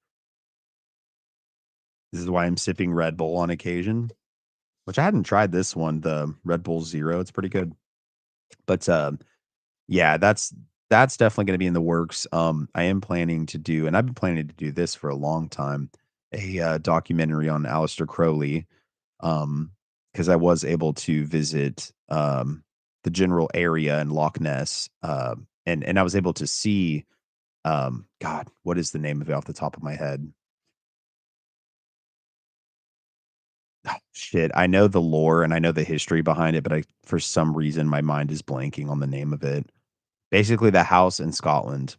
This is why I'm sipping Red Bull on occasion, which I hadn't tried this one, the Red Bull Zero. It's pretty good. But yeah, that's definitely gonna be in the works. I am planning to do, and I've been planning to do this for a long time, a documentary on Aleister Crowley. Because I was able to visit the general area in Loch Ness, and I was able to see God, what is the name of it off the top of my head? Shit, I know the lore and I know the history behind it, but I for some reason my mind is blanking on the name of it. Basically, the house in Scotland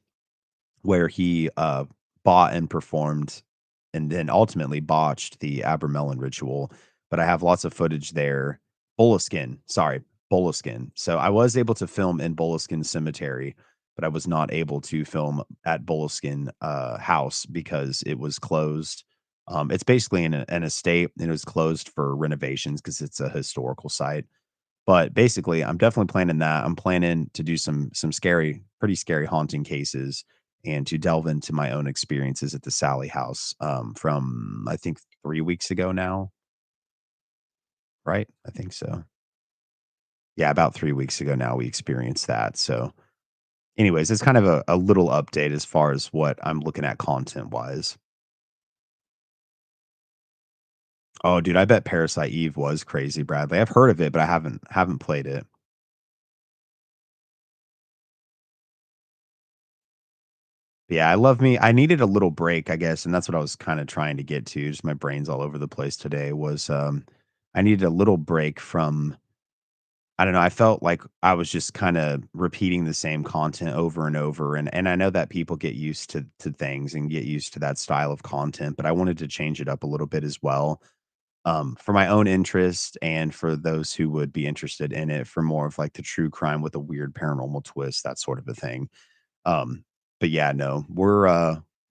where he, bought and performed and then ultimately botched the Abermelon ritual, but I have lots of footage there. Boleskine, sorry, Boleskine. So I was able to film in Boleskine Cemetery, but I was not able to film at Boleskine, house because it was closed. It's basically an estate, and it was closed for renovations because it's a historical site. But basically, I'm definitely planning that. I'm planning to do some scary, pretty scary haunting cases and to delve into my own experiences at the Sally house, from I think 3 weeks ago now, right? I think so. Yeah, about 3 weeks ago now we experienced that. So, anyways, it's kind of a little update as far as what I'm looking at content-wise. Oh, dude, I bet Parasite Eve was crazy, Bradley. I've heard of it, but I haven't played it. Yeah, I love me I needed a little break, I guess, and that's what I was kinda trying to get to, just my brain's all over the place today, was, I needed a little break from I don't know, I felt like I was just kinda repeating the same content over and over, and I know that people get used to things and get used to that style of content, but I wanted to change it up a little bit as well, for my own interest and for those who would be interested in it for more of, like, the true crime with a weird paranormal twist, that sort of a thing. Um, but yeah, no, we're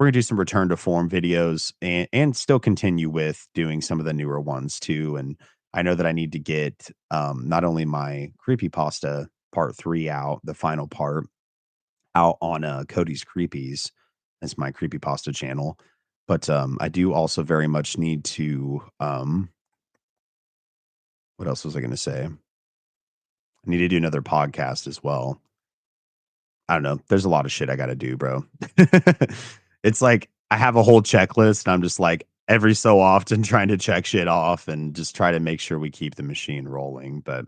gonna do some return to form videos and still continue with doing some of the newer ones too. And I know that I need to get not only my creepypasta part 3 out, the final part out on Cody's Creepies as my creepypasta channel. But I do also very much need to what else was I gonna say? I need to do another podcast as well. I don't know. There's a lot of shit I gotta do, bro. It's like I have a whole checklist, and I'm just like every so often trying to check shit off and just try to make sure we keep the machine rolling. But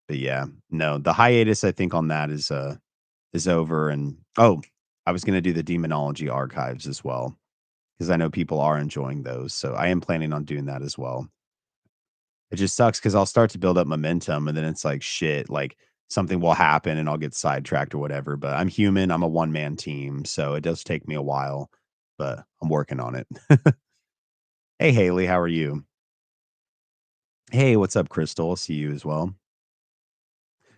yeah, no, the hiatus I think on that is over. And oh, I was gonna do the demonology archives as well because I know people are enjoying those. So I am planning on doing that as well. It just sucks because 'cause I'll start to build up momentum, and then it's like, shit, like, something will happen, and I'll get sidetracked or whatever, but I'm human, I'm a one-man team, so it does take me a while, but I'm working on it. Hey, Haley, how are you? Hey, what's up, Crystal? See you as well.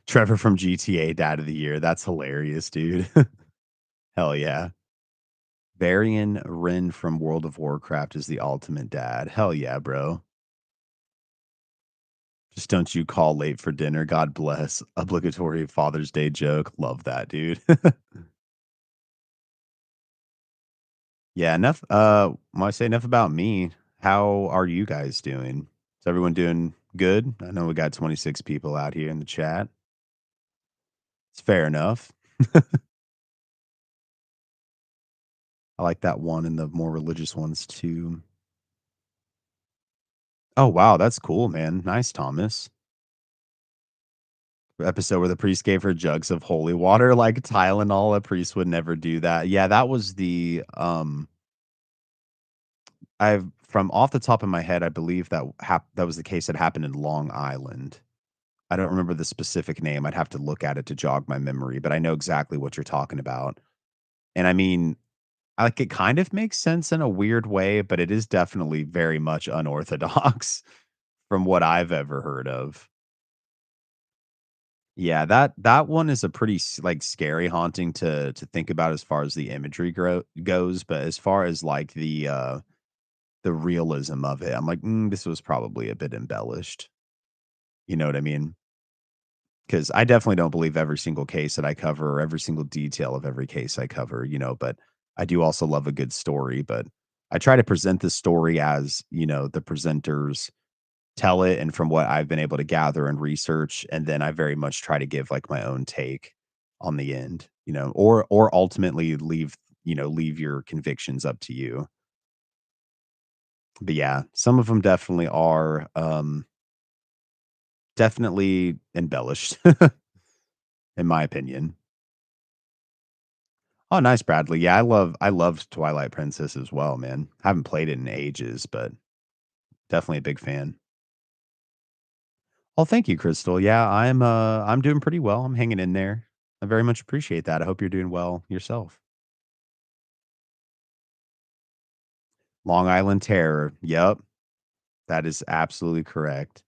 Trevor from GTA Dad of the Year, that's hilarious, dude. Hell yeah. Varian Wren from World of Warcraft is the ultimate dad. Hell yeah, bro. Just don't you call late for dinner, God bless. Obligatory Father's Day joke. Love that, dude. Yeah, enough, when I say enough about me, how are you guys doing? Is everyone doing good? I know we got 26 people out here in the chat. It's fair enough. I like that one and the more religious ones too. Oh, wow, that's cool, man. Nice, Thomas. Episode where the priest gave her jugs of holy water like Tylenol. A priest would never do that. Yeah, that was the, I've from off the top of my head, I believe that was the case that happened in Long Island. I don't remember the specific name. I'd have to look at it to jog my memory, but I know exactly what you're talking about. And I mean, like it kind of makes sense in a weird way, but it is definitely very much unorthodox from what I've ever heard of. Yeah, that one is a pretty like scary haunting to think about as far as the imagery goes, but as far as like the realism of it, I'm like, this was probably a bit embellished. You know what I mean? Because I definitely don't believe every single case that I cover or every single detail of every case I cover, but I do also love a good story. But I try to present the story as, the presenters tell it and from what I've been able to gather and research. And then I very much try to give like my own take on the end, or ultimately leave your convictions up to you. But yeah, some of them definitely are definitely embellished, in my opinion. Oh, nice, Bradley. Yeah, I loved Twilight Princess as well, man. Haven't played it in ages, but definitely a big fan. Oh, thank you, Crystal. Yeah, I'm doing pretty well. I'm hanging in there. I very much appreciate that. I hope you're doing well yourself. Long Island Terror. Yep, that is absolutely correct.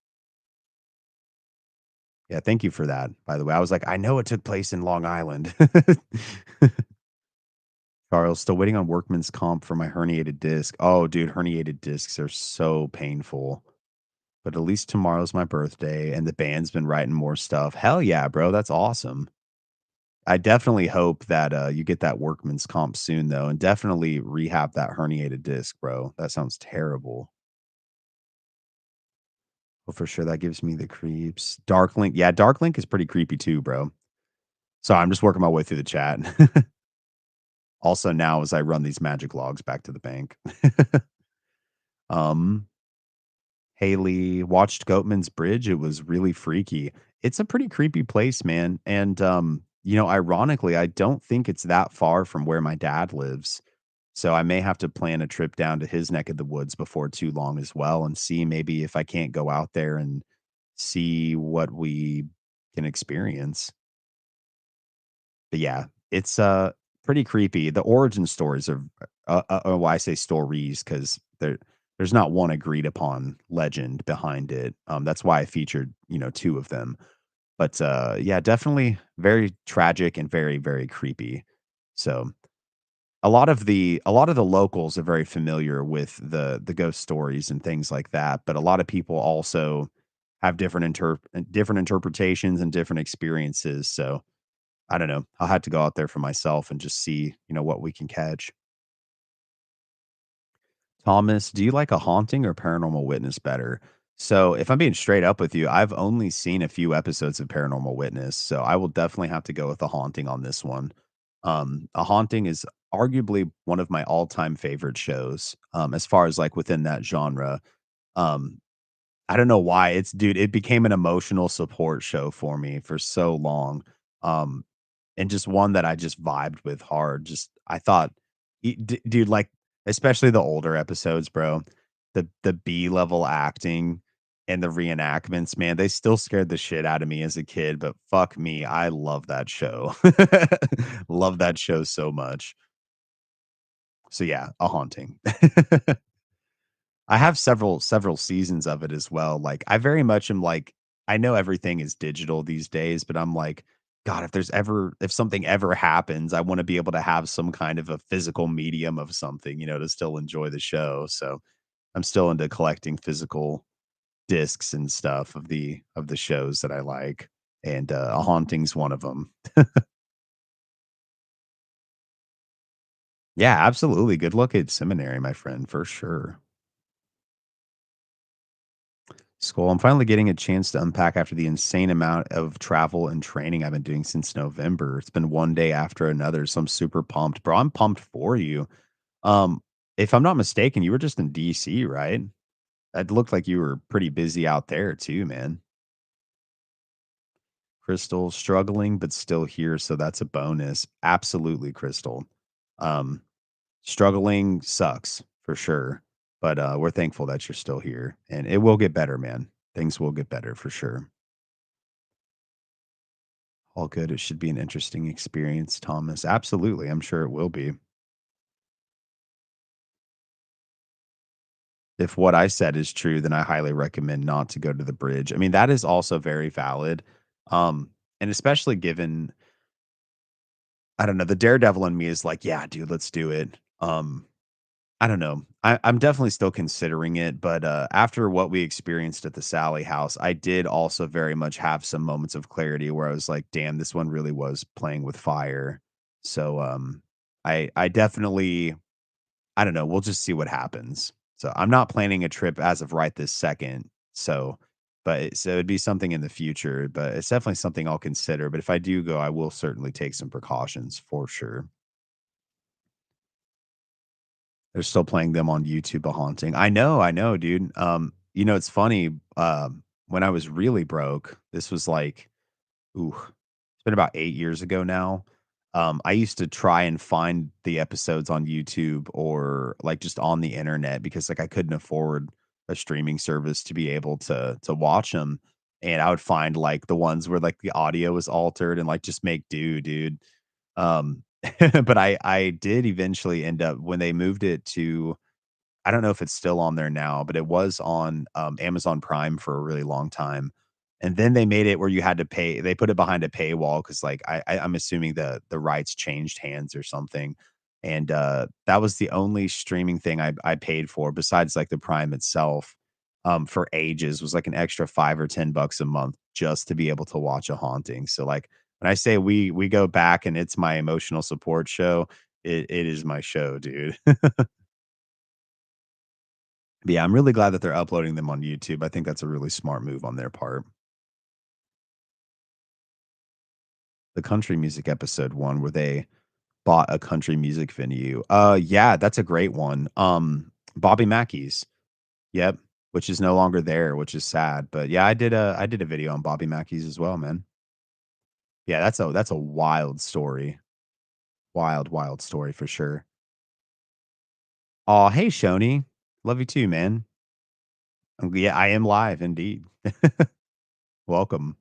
Yeah, thank you for that. By the way, I was like, I know it took place in Long Island. Charles, still waiting on workman's comp for my herniated disc. Oh, dude, herniated discs are so painful. But at least tomorrow's my birthday and the band's been writing more stuff. Hell yeah, bro. That's awesome. I definitely hope that you get that workman's comp soon, though, and definitely rehab that herniated disc, bro. That sounds terrible. Well, for sure, that gives me the creeps. Darklink, yeah, Darklink is pretty creepy too, bro. So I'm just working my way through the chat. Also, now as I run these magic logs back to the bank. um, Haley watched Goatman's Bridge. It was really freaky. It's a pretty creepy place, man. And ironically, I don't think it's that far from where my dad lives. So I may have to plan a trip down to his neck of the woods before too long as well and see maybe if I can't go out there and see what we can experience. But yeah, it's pretty creepy. The origin stories are why I say stories because there's not one agreed upon legend behind it. That's why I featured two of them. But yeah, definitely very tragic and very very creepy. So a lot of the locals are very familiar with the ghost stories and things like that, but a lot of people also have different interpretations and different experiences. So I don't know. I'll have to go out there for myself and just see, what we can catch. Thomas, do you like a haunting or paranormal witness better? So, if I'm being straight up with you, I've only seen a few episodes of Paranormal Witness, so I will definitely have to go with a haunting on this one. A haunting is arguably one of my all-time favorite shows, as far as like within that genre. Um, I don't know why. It became an emotional support show for me for so long. Um, and just one that I just vibed with hard. Just I thought, dude, like especially the older episodes, bro. The B level acting and the reenactments, man, they still scared the shit out of me as a kid. But fuck me, I love that show. Love that show so much. So yeah, a haunting. I have several seasons of it as well. Like, I very much am like, I know everything is digital these days, but I'm like, God, if something ever happens, I want to be able to have some kind of a physical medium of something, to still enjoy the show. So I'm still into collecting physical discs and stuff of the shows that I like. And a haunting's one of them. Yeah, absolutely. Good luck at seminary, my friend, for sure. School. I'm finally getting a chance to unpack after the insane amount of travel and training I've been doing since November. It's been one day after another, so I'm super pumped, bro. I'm pumped for you. Um, if I'm not mistaken, you were just in DC, right? It looked like you were pretty busy out there too, man. Crystal struggling, but still here, so that's a bonus. Absolutely, Crystal. Um, Struggling sucks for sure, but we're thankful that you're still here, and it will get better, man. Things will get better for sure. All good. It should be an interesting experience, Thomas. Absolutely. I'm sure it will be. If what I said is true, then I highly recommend not to go to the bridge. I mean, that is also very valid. Um, And especially given I don't know, the daredevil in me is like, "Yeah, dude, let's do it." I don't know. I'm definitely still considering it, but, after what we experienced at the Sally house, I did also very much have some moments of clarity where I was like, "Damn, this one really was playing with fire." So, I definitely I don't know, we'll just see what happens. So, I'm not planning a trip as of right this second, so it'd be something in the future, but it's definitely something I'll consider, but if I do go, I will certainly take some precautions for sure. They're still playing them on YouTube, A Haunting. I know, dude. It's funny, when I was really broke, this was like, ooh, it's been about 8 years ago now. I used to try and find the episodes on YouTube or, like, just on the internet because, like, I couldn't afford a streaming service to be able to watch them, and I would find, like, the ones where, like, the audio was altered and, like, just make do, dude. Um, but I did eventually end up when they moved it to I don't know if it's still on there now, but it was on, Amazon Prime for a really long time, and then they made it where you had to pay they put it behind a paywall 'cause, like, I'm assuming the rights changed hands or something, and, that was the only streaming thing I paid for besides, like, the Prime itself, for ages, was, like, an extra 5 or $10 a month just to be able to watch A Haunting, so, like, when I say we go back and it's my emotional support show, it is my show, dude. But yeah, I'm really glad that they're uploading them on YouTube. I think that's a really smart move on their part. The country music episode one where they bought a country music venue. Yeah, that's a great one. Bobby Mackey's. Yep, which is no longer there, which is sad. But yeah, I did a video on Bobby Mackey's as well, man. Yeah, that's a wild story. Wild, wild story for sure. Oh, hey Shoni. Love you too, man. Yeah, I am live indeed. Welcome.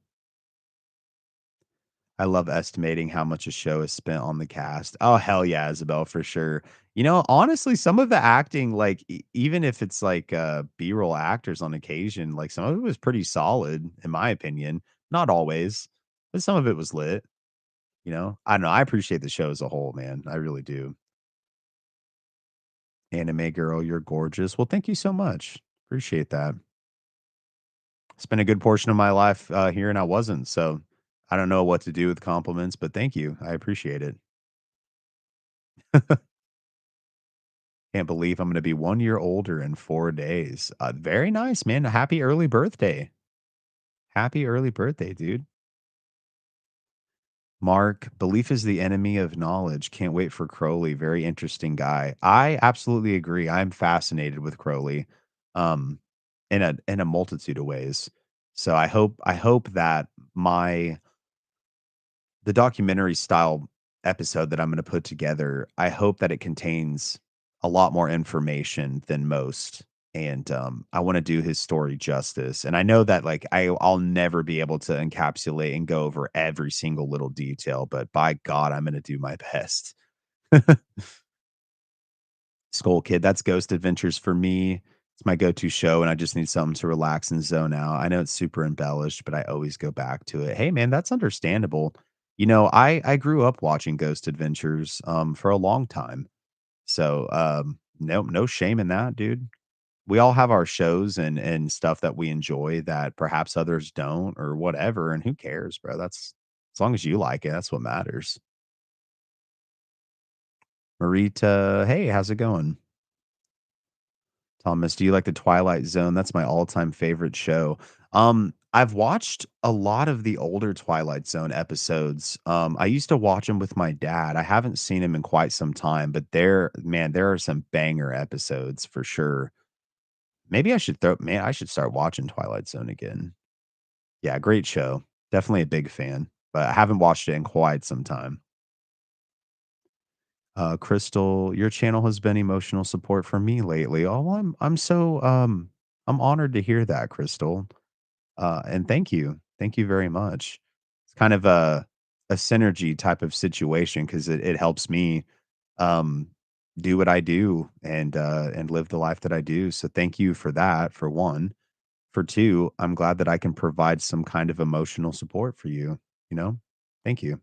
I love estimating how much a show is spent on the cast. Oh, hell yeah, Isabel, for sure. Honestly, some of the acting, like, even if it's like B-roll actors on occasion, like some of it was pretty solid, in my opinion. Not always, but some of it was lit. I don't know. I appreciate the show as a whole, man. I really do. Anime girl, you're gorgeous. Well, thank you so much. Appreciate that. Spent a good portion of my life here and I wasn't. So I don't know what to do with compliments, but thank you. I appreciate it. Can't believe I'm gonna be 1 year older in 4 days. Very nice, man. Happy early birthday. Happy early birthday, dude. Mark, belief is the enemy of knowledge. Can't wait for Crowley. Very interesting guy. I absolutely agree. I'm fascinated with Crowley, um, in a multitude of ways. So I hope that my the documentary style episode that I'm gonna put together, I hope that it contains a lot more information than most, and, I wanna do his story justice, and I know that, like, I'll never be able to encapsulate and go over every single little detail, but by God, I'm gonna do my best. Skull Kid, that's Ghost Adventures for me. It's my go-to show, and I just need something to relax and zone out. I know it's super embellished, but I always go back to it. Hey, man, that's understandable. I grew up watching Ghost Adventures, for a long time. So, no shame in that, dude. We all have our shows and stuff that we enjoy that perhaps others don't or whatever, and who cares, bro? That's as long as you like it, that's what matters. Marita, hey, how's it going? Thomas, do you like The Twilight Zone? That's my all-time favorite show. I've watched a lot of the older Twilight Zone episodes. I used to watch them with my dad. I haven't seen him in quite some time, but there are some banger episodes for sure. Maybe I should start watching Twilight Zone again. Yeah, great show. Definitely a big fan, but I haven't watched it in quite some time. Crystal, your channel has been emotional support for me lately. Oh, I'm honored to hear that, Crystal. And thank you. Thank you very much. It's kind of a synergy type of situation because it helps me um do what I do and live the life that I do. So thank you for that, for one. For two, I'm glad that I can provide some kind of emotional support for you. you know? Thank you.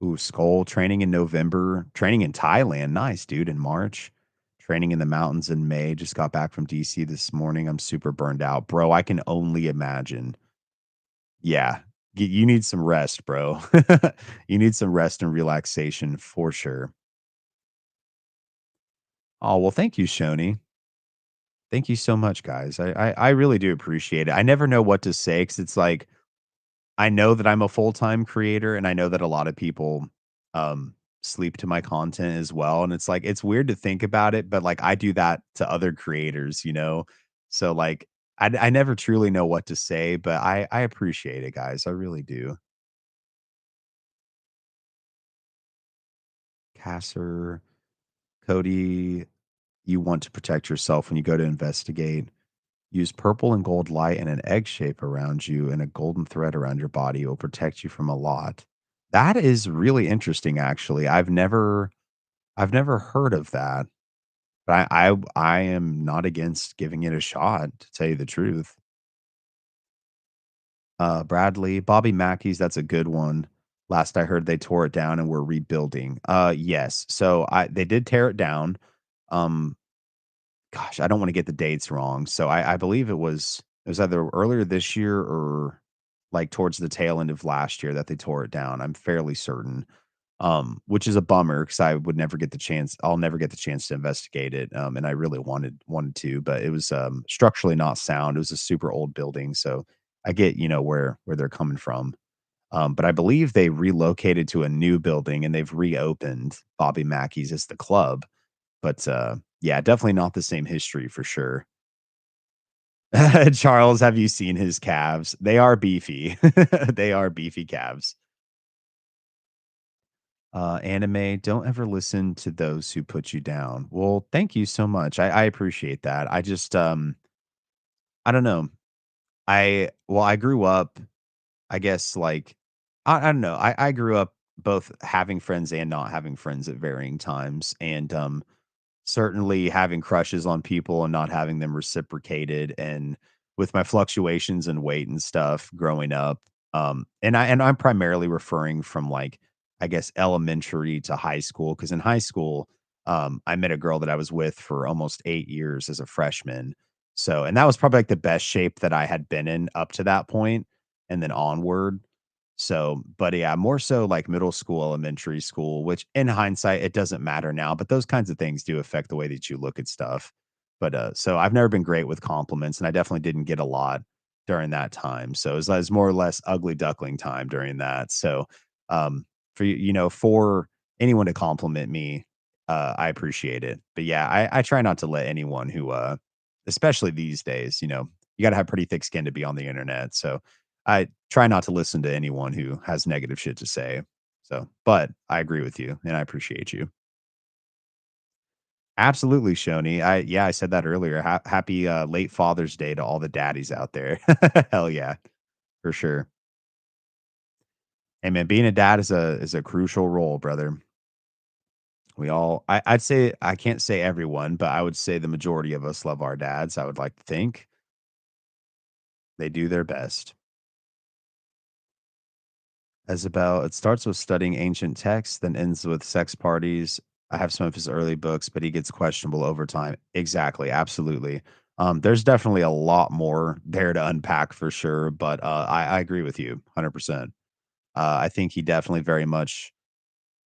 Ooh, Skull training in November, training in Thailand. Nice, dude, in March. Training in the mountains in May. Just got back from DC this morning. I'm super burned out. Bro, I can only imagine. Yeah. You need some rest, bro. You need some rest and relaxation for sure. Oh, well, thank you, Shoni. Thank you so much, guys. I really do appreciate it. I never know what to say because it's like I know that I'm a full-time creator, and I know that a lot of people, sleep to my content as well, and it's like, it's weird to think about it, but, like, I do that to other creators, you know? So, like, I never truly know what to say, but I appreciate it, guys, I really do. Casser, Cody, you want to protect yourself when you go to investigate. Use purple and gold light in an egg shape around you and a golden thread around your body. It will protect you from a lot. That is really interesting, actually. I've never heard of that, but I am not against giving it a shot, to tell you the truth. Bradley, Bobby Mackey's, that's a good one. Last I heard, they tore it down and were rebuilding. Yes. So they did tear it down. Um, Gosh, I don't wanna get the dates wrong. So I believe it was either earlier this year or, like, towards the tail end of last year that they tore it down, I'm fairly certain, which is a bummer because I would never get the chance I'll never get the chance to investigate it, and I really wanted to, but it was, structurally not sound. It was a super old building, so I get, where they're coming from, but I believe they relocated to a new building and they've reopened Bobby Mackey's as the club. But, yeah, definitely not the same history for sure. Charles, have you seen his calves? They are beefy. They are beefy calves. Anime, don't ever listen to those who put you down. Well, thank you so much. I appreciate that. I don't know. I grew up, I guess, like, I don't know. I grew up both having friends and not having friends at varying times. And, certainly having crushes on people and not having them reciprocated, and with my fluctuations in weight and stuff growing up, and I'm primarily referring from, like, I guess, elementary to high school. Because in high school, I met a girl that I was with for almost 8 years as a freshman. So and that was probably, like, the best shape that I had been in up to that point and then onward. So, but yeah, more so like middle school, elementary school, which in hindsight, it doesn't matter now, but those kinds of things do affect the way that you look at stuff. But so I've never been great with compliments, and I definitely didn't get a lot during that time. So it was more or less ugly duckling time during that. So for for anyone to compliment me, I appreciate it. But yeah, I try not to let anyone who especially these days, you gotta have pretty thick skin to be on the internet. So I try not to listen to anyone who has negative shit to say. So, but I agree with you and I appreciate you. Absolutely, Shoni. I said that earlier. Happy late Father's Day to all the daddies out there. Hell yeah, for sure. Hey man, being a dad is a crucial role, brother. I'd say I can't say everyone, but I would say the majority of us love our dads. I would like to think they do their best. Isabel, it starts with studying ancient texts, then ends with sex parties. I have some of his early books, but he gets questionable over time. Exactly, absolutely. There's definitely a lot more there to unpack for sure, but I agree with you 100%. I think he definitely very much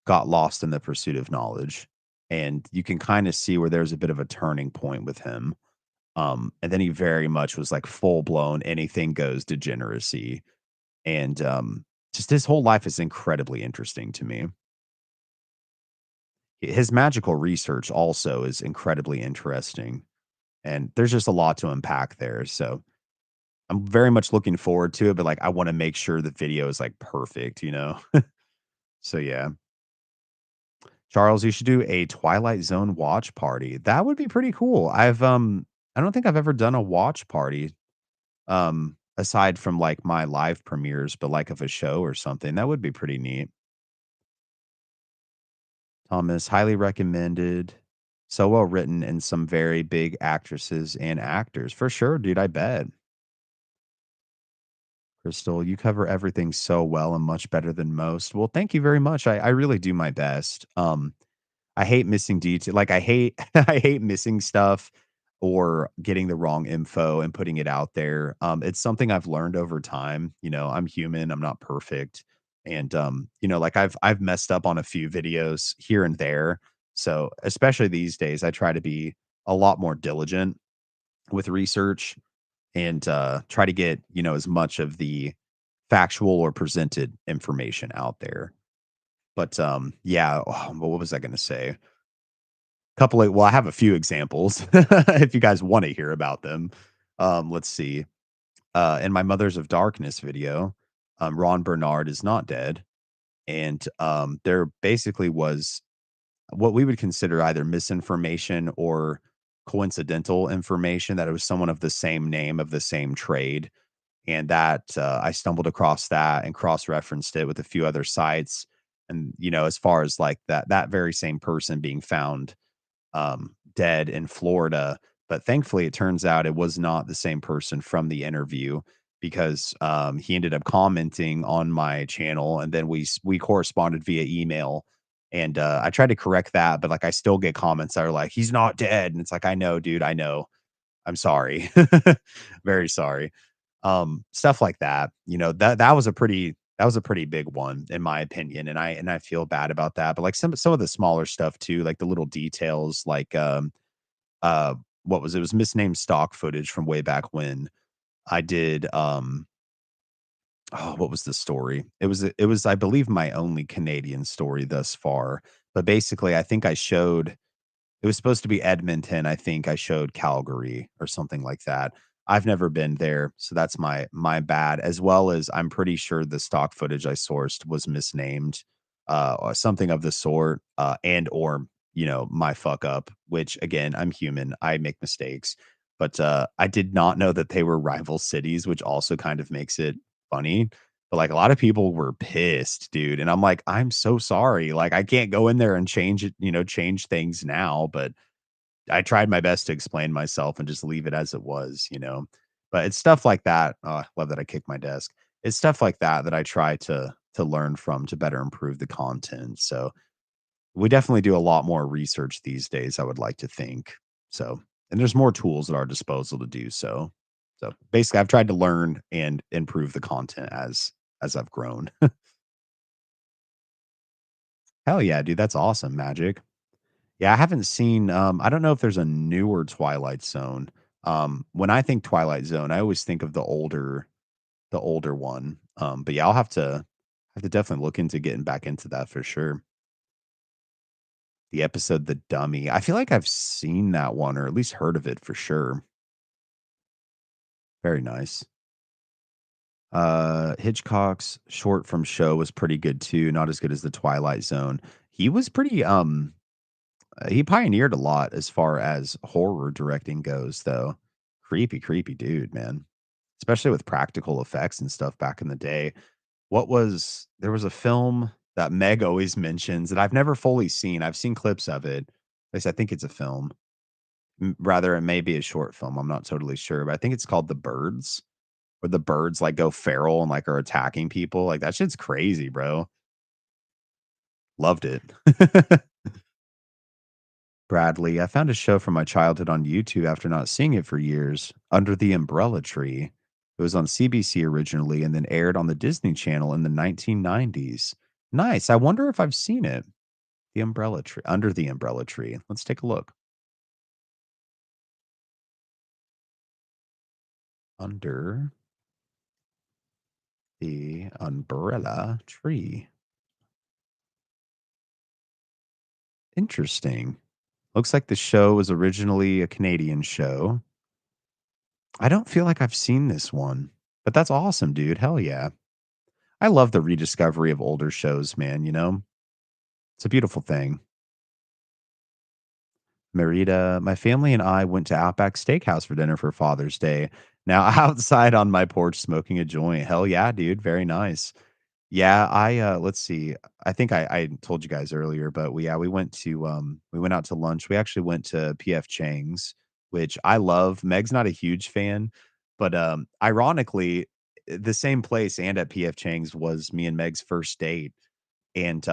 got lost in the pursuit of knowledge. And you can kind of see where there's a bit of a turning point with him. And then he very much was like full blown anything goes degeneracy. And just his whole life is incredibly interesting to me. His magical research also is incredibly interesting, and there's just a lot to unpack there. So I'm very much looking forward to it, but like I want to make sure the video is like perfect. So yeah. Charles, you should do a Twilight Zone watch party. That would be pretty cool. I don't think I've ever done a watch party aside from like my live premieres, but like of a show or something. That would be pretty neat. Thomas, highly recommended. So well written and some very big actresses and actors. For sure, dude, I bet. Crystal, you cover everything so well and much better than most. Well, thank you very much. I really do my best. I hate missing detail. Like I hate I hate missing stuff or getting the wrong info and putting it out there. It's something I've learned over time. I'm human. I'm not perfect. And like I've messed up on a few videos here and there. So especially these days, I try to be a lot more diligent with research and try to get, as much of the factual or presented information out there. But yeah, what was I gonna say? I have a few examples if you guys want to hear about them. Let's see. In my Mothers of Darkness video, Ron Bernard is not dead. And there basically was what we would consider either misinformation or coincidental information that it was someone of the same name of the same trade. And that I stumbled across that and cross referenced it with a few other sites. And, as far as like that very same person being found dead in Florida. But thankfully, it turns out it was not the same person from the interview because he ended up commenting on my channel, and then we corresponded via email. And I tried to correct that, but like I still get comments that are like, "He's not dead," and it's like, "I know, dude, I know. I'm sorry, very sorry." Stuff like that. That was a pretty big one in my opinion, and I feel bad about that. But like some of the smaller stuff too, like the little details, like uh, what was it? It was misnamed stock footage from way back when I did. Oh, what was the story? It was I believe my only Canadian story thus far. But basically, I think I showed it was supposed to be Edmonton, I think I showed Calgary or something like that. I've never been there, so that's my bad, as well as I'm pretty sure the stock footage I sourced was misnamed, or something of the sort, and or, my fuck up, which again, I'm human, I make mistakes, but, I did not know that they were rival cities, which also kind of makes it funny, but, like, a lot of people were pissed, dude, and I'm like, "I'm so sorry, like, I can't go in there and change it, change things now," but I tried my best to explain myself and just leave it as it was. But it's stuff like that. Oh, I love that I kicked my desk. It's stuff like that that I try to learn from to better improve the content. So we definitely do a lot more research these days, I would like to think. So, and there's more tools at our disposal to do so. So basically I've tried to learn and improve the content as I've grown. Hell yeah, dude. That's awesome, Magic. Yeah, I haven't seen, I don't know if there's a newer Twilight Zone. When I think Twilight Zone, I always think of the older one. But yeah, I'll have to definitely look into getting back into that for sure. The episode The Dummy. I feel like I've seen that one or at least heard of it for sure. Very nice. Hitchcock's short from Show was pretty good too, not as good as The Twilight Zone. He was pretty he pioneered a lot as far as horror directing goes, though. Creepy, creepy dude, man. Especially with practical effects and stuff back in the day. There was a film that Meg always mentions that I've never fully seen. I've seen clips of it. At least I think it's a film. Rather, it may be a short film. I'm not totally sure, but I think it's called The Birds, where the birds like go feral and like are attacking people. Like that shit's crazy, bro. Loved it. Bradley, I found a show from my childhood on YouTube after not seeing it for years, Under the Umbrella Tree. It was on CBC originally and then aired on the Disney Channel in the 1990s. Nice. I wonder if I've seen it. The Umbrella Tree, Under the Umbrella Tree. Let's take a look. Under the Umbrella Tree. Interesting. Looks like the show was originally a Canadian show. I don't feel like I've seen this one, but that's awesome, dude. Hell yeah. I love the rediscovery of older shows, man. It's a beautiful thing. Merida, my family and I went to Outback Steakhouse for dinner for Father's Day. Now outside on my porch smoking a joint. Hell yeah, dude. Very nice. Yeah, let's see. I think I told you guys earlier, but we we went out to lunch. We actually went to PF Chang's, which I love. Meg's not a huge fan, but ironically, the same place and at PF Chang's was me and Meg's first date, and,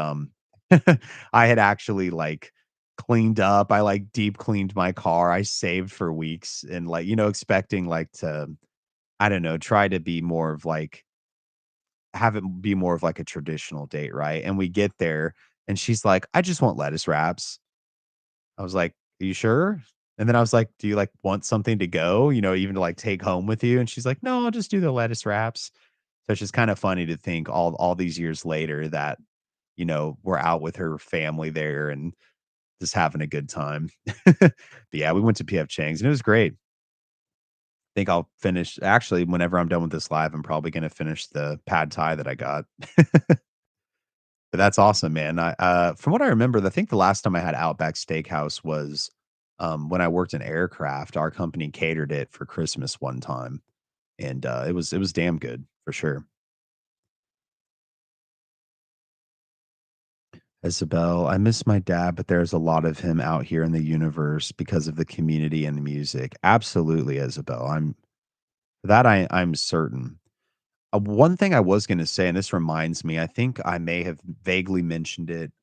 I had actually, like, cleaned up, I, like, deep cleaned my car, I saved for weeks and, like, expecting, like, to, I don't know, try to be more of, like have it be more of, like, a traditional date, right? And we get there, and she's like, "I just want lettuce wraps." I was like, "Are you sure?" And then I was like, "Do you, like, want something to go, even to, like, take home with you?" And she's like, "No, I'll just do the lettuce wraps." So it's just kinda funny to think all these years later that, we're out with her family there and just having a good time. But yeah, we went to PF Chang's and it was great. Think I'll finish actually, whenever I'm done with this live, I'm probably gonna finish the pad thai that I got. But that's awesome, man. From what I remember, I think the last time I had Outback Steakhouse was, when I worked in aircraft. Our company catered it for Christmas one time, and, it was damn good for sure. Isabel, I miss my dad, but there's a lot of him out here in the universe because of the community and the music. Absolutely, Isabel. I'm certain. One thing I was gonna say, and this reminds me, I think I may have vaguely mentioned it,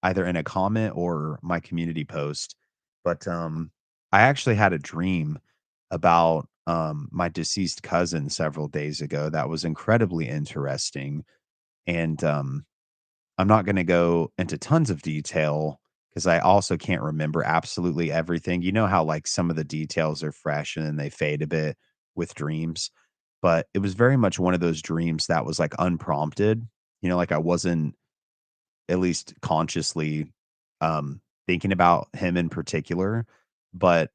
either in a comment or my community post, but, I actually had a dream about, my deceased cousin several days ago that was incredibly interesting, and, I'm not gonna go into tons of detail because I also can't remember absolutely everything. You know how, like, some of the details are fresh and then they fade a bit with dreams? But it was very much one of those dreams that was, like, unprompted, like, I wasn't, at least consciously, thinking about him in particular, but,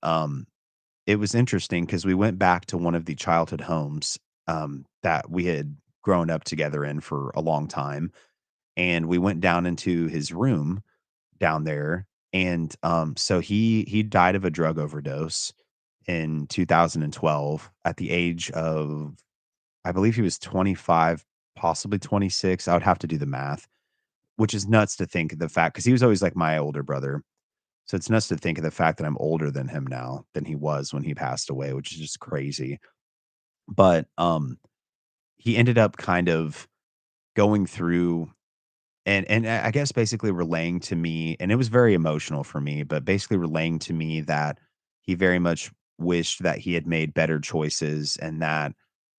it was interesting because we went back to one of the childhood homes, that we had grown up together in for a long time, and we went down into his room down there, and, so he died of a drug overdose in 2012 at the age of, I believe he was 25, possibly 26. I would have to do the math, which is nuts to think of the fact because he was always like my older brother. So it's nuts to think of the fact that I'm older than him now than he was when he passed away, which is just crazy. But he ended up kind of going through and I guess basically relaying to me, and it was very emotional for me, but basically relaying to me that he very much wished that he had made better choices and that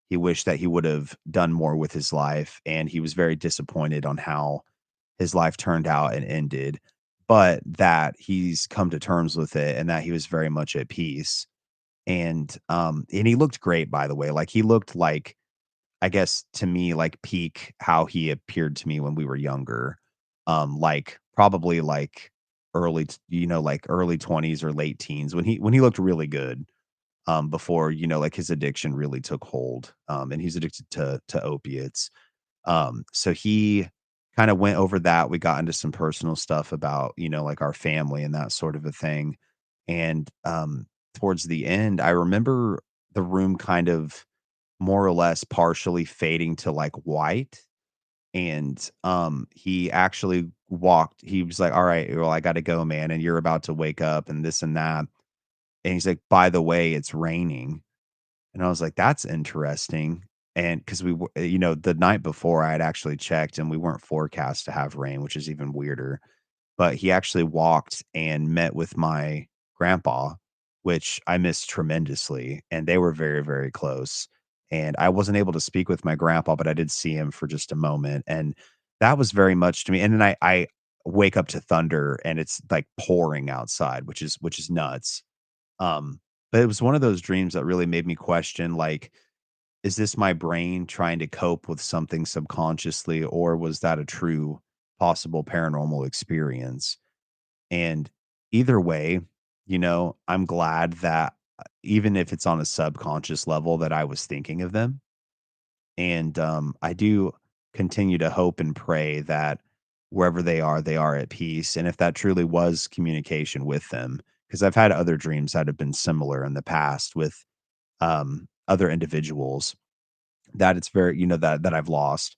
he wished that he would have done more with his life, and he was very disappointed on how his life turned out and ended, but that he's come to terms with it and that he was very much at peace. And he looked great, by the way. Like, he looked like, I guess, to me, like, peak how he appeared to me when we were younger. Like, probably, like, like, early 20s or late teens when he looked really good, before, like, his addiction really took hold, and he's addicted to opiates. So he kinda went over that. We got into some personal stuff about, like, our family and that sort of a thing. And, towards the end, I remember the room kind of more or less partially fading to, like, white, and, he was like, "Alright, well, I gotta go, man, and you're about to wake up and this and that." And he's like, "By the way, it's raining." And I was like, "That's interesting." And because the night before, I had actually checked, and we weren't forecast to have rain, which is even weirder. But he actually walked and met with my grandpa, which I missed tremendously, and they were very, very close. And I wasn't able to speak with my grandpa, but I did see him for just a moment, and that was very much to me. And then I wake up to thunder, and it's, like, pouring outside, which is nuts. Um, but it was one of those dreams that really made me question, like, is this my brain trying to cope with something subconsciously, or was that a true possible paranormal experience? And either way, I'm glad that, even if it's on a subconscious level, that I was thinking of them. And I do continue to hope and pray that wherever they are at peace. And if that truly was communication with them, because I've had other dreams that have been similar in the past with other individuals that it's very, that I've lost.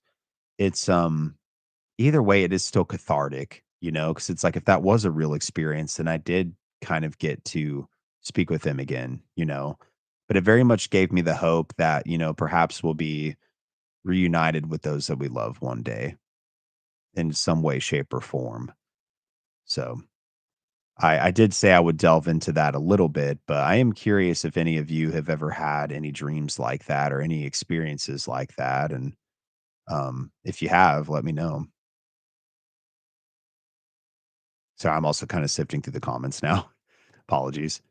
It's either way, it is still cathartic, because it's like if that was a real experience, then I did kind of get to speak with him again. but it very much gave me the hope that, perhaps we'll be reunited with those that we love one day in some way, shape, or form. So I did say I would delve into that a little bit, but I am curious if any of you have ever had any dreams like that or any experiences like that. And if you have, let me know. So I'm also kind of sifting through the comments now. Apologies.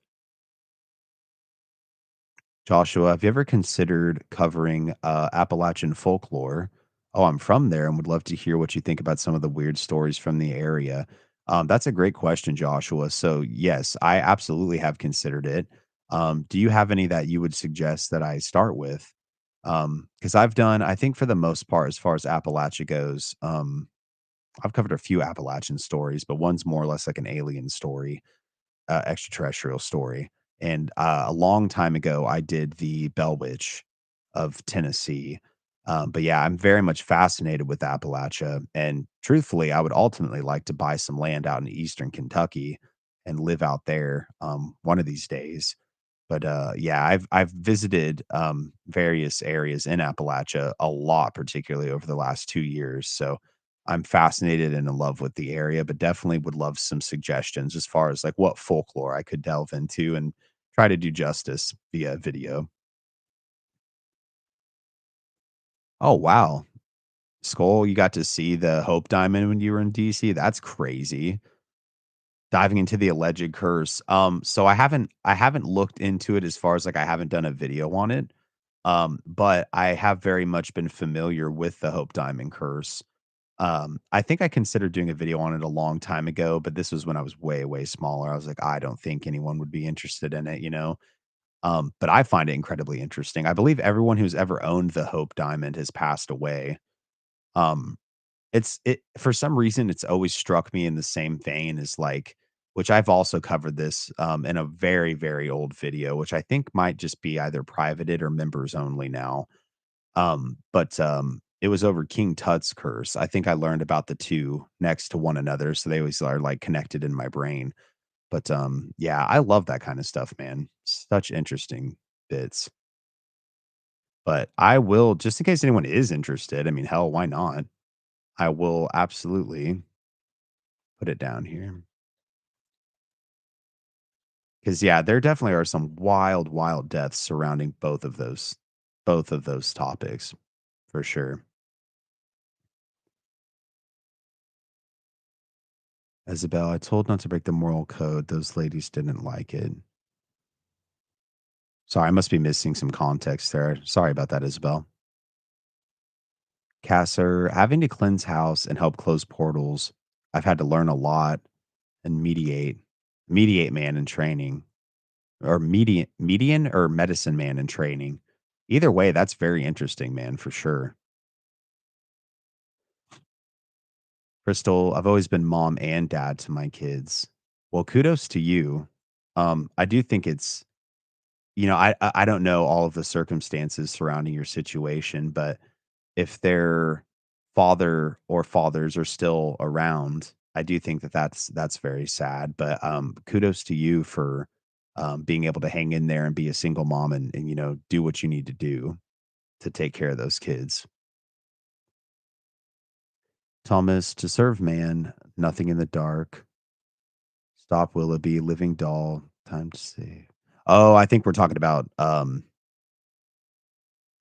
Joshua, have you ever considered covering Appalachian folklore? Oh, I'm from there and would love to hear what you think about some of the weird stories from the area. That's a great question, Joshua. So, yes, I absolutely have considered it. Do you have any that you would suggest that I start with? Because I've done, I think for the most part, as far as Appalachia goes, I've covered a few Appalachian stories, but one's more or less like an alien story, extraterrestrial story. And a long time ago, I did the Bell Witch of Tennessee. But yeah, I'm very much fascinated with Appalachia. And truthfully, I would ultimately like to buy some land out in eastern Kentucky and live out there one of these days. But, yeah, I've visited, various areas in Appalachia a lot, particularly over the last 2 years, so I'm fascinated and in love with the area, but definitely would love some suggestions as far as, like, what folklore I could delve into and try to do justice via video. Oh, wow. Skull, you got to see the Hope Diamond when you were in DC? That's crazy. Diving into the alleged curse. So I haven't looked into it as far as, like, I haven't done a video on it. But I have very much been familiar with the Hope Diamond curse. I think I considered doing a video on it a long time ago, but this was when I was way, way smaller. I was like, I don't think anyone would be interested in it. But I find it incredibly interesting. I believe everyone who's ever owned the Hope Diamond has passed away. Um, it for some reason, it's always struck me in the same vein as like, which I've also covered this in a very, very old video, which I think might just be either privated or members only now. But it was over King Tut's curse. I think I learned about the 2 next to one another, so they always are, like, connected in my brain. But yeah, I love that kinda stuff, man. Such interesting bits. But I will just in case anyone is interested, I mean, hell, why not? I will absolutely put it down here. Because yeah, there definitely are some wild, wild deaths surrounding both of those topics, for sure. Isabel, I told not to break the moral code. Those ladies didn't like it. Sorry, I must be missing some context there. Sorry about that, Isabel. Casser, having to cleanse house and help close portals. I've had to learn a lot and mediate man in training, or median or medicine man in training. Either way, that's very interesting, man, for sure. Crystal, I've always been mom and dad to my kids. Well, kudos to you. I do think it's I don't know all of the circumstances surrounding your situation, but if their father or fathers are still around, I do think that that's very sad, but, kudos to you for, being able to hang in there and be a single mom and, do what you need to do to take care of those kids. Thomas, to serve man, nothing in the dark. Stop Willoughby, Living Doll, Time to Save. Oh, I think we're talking about,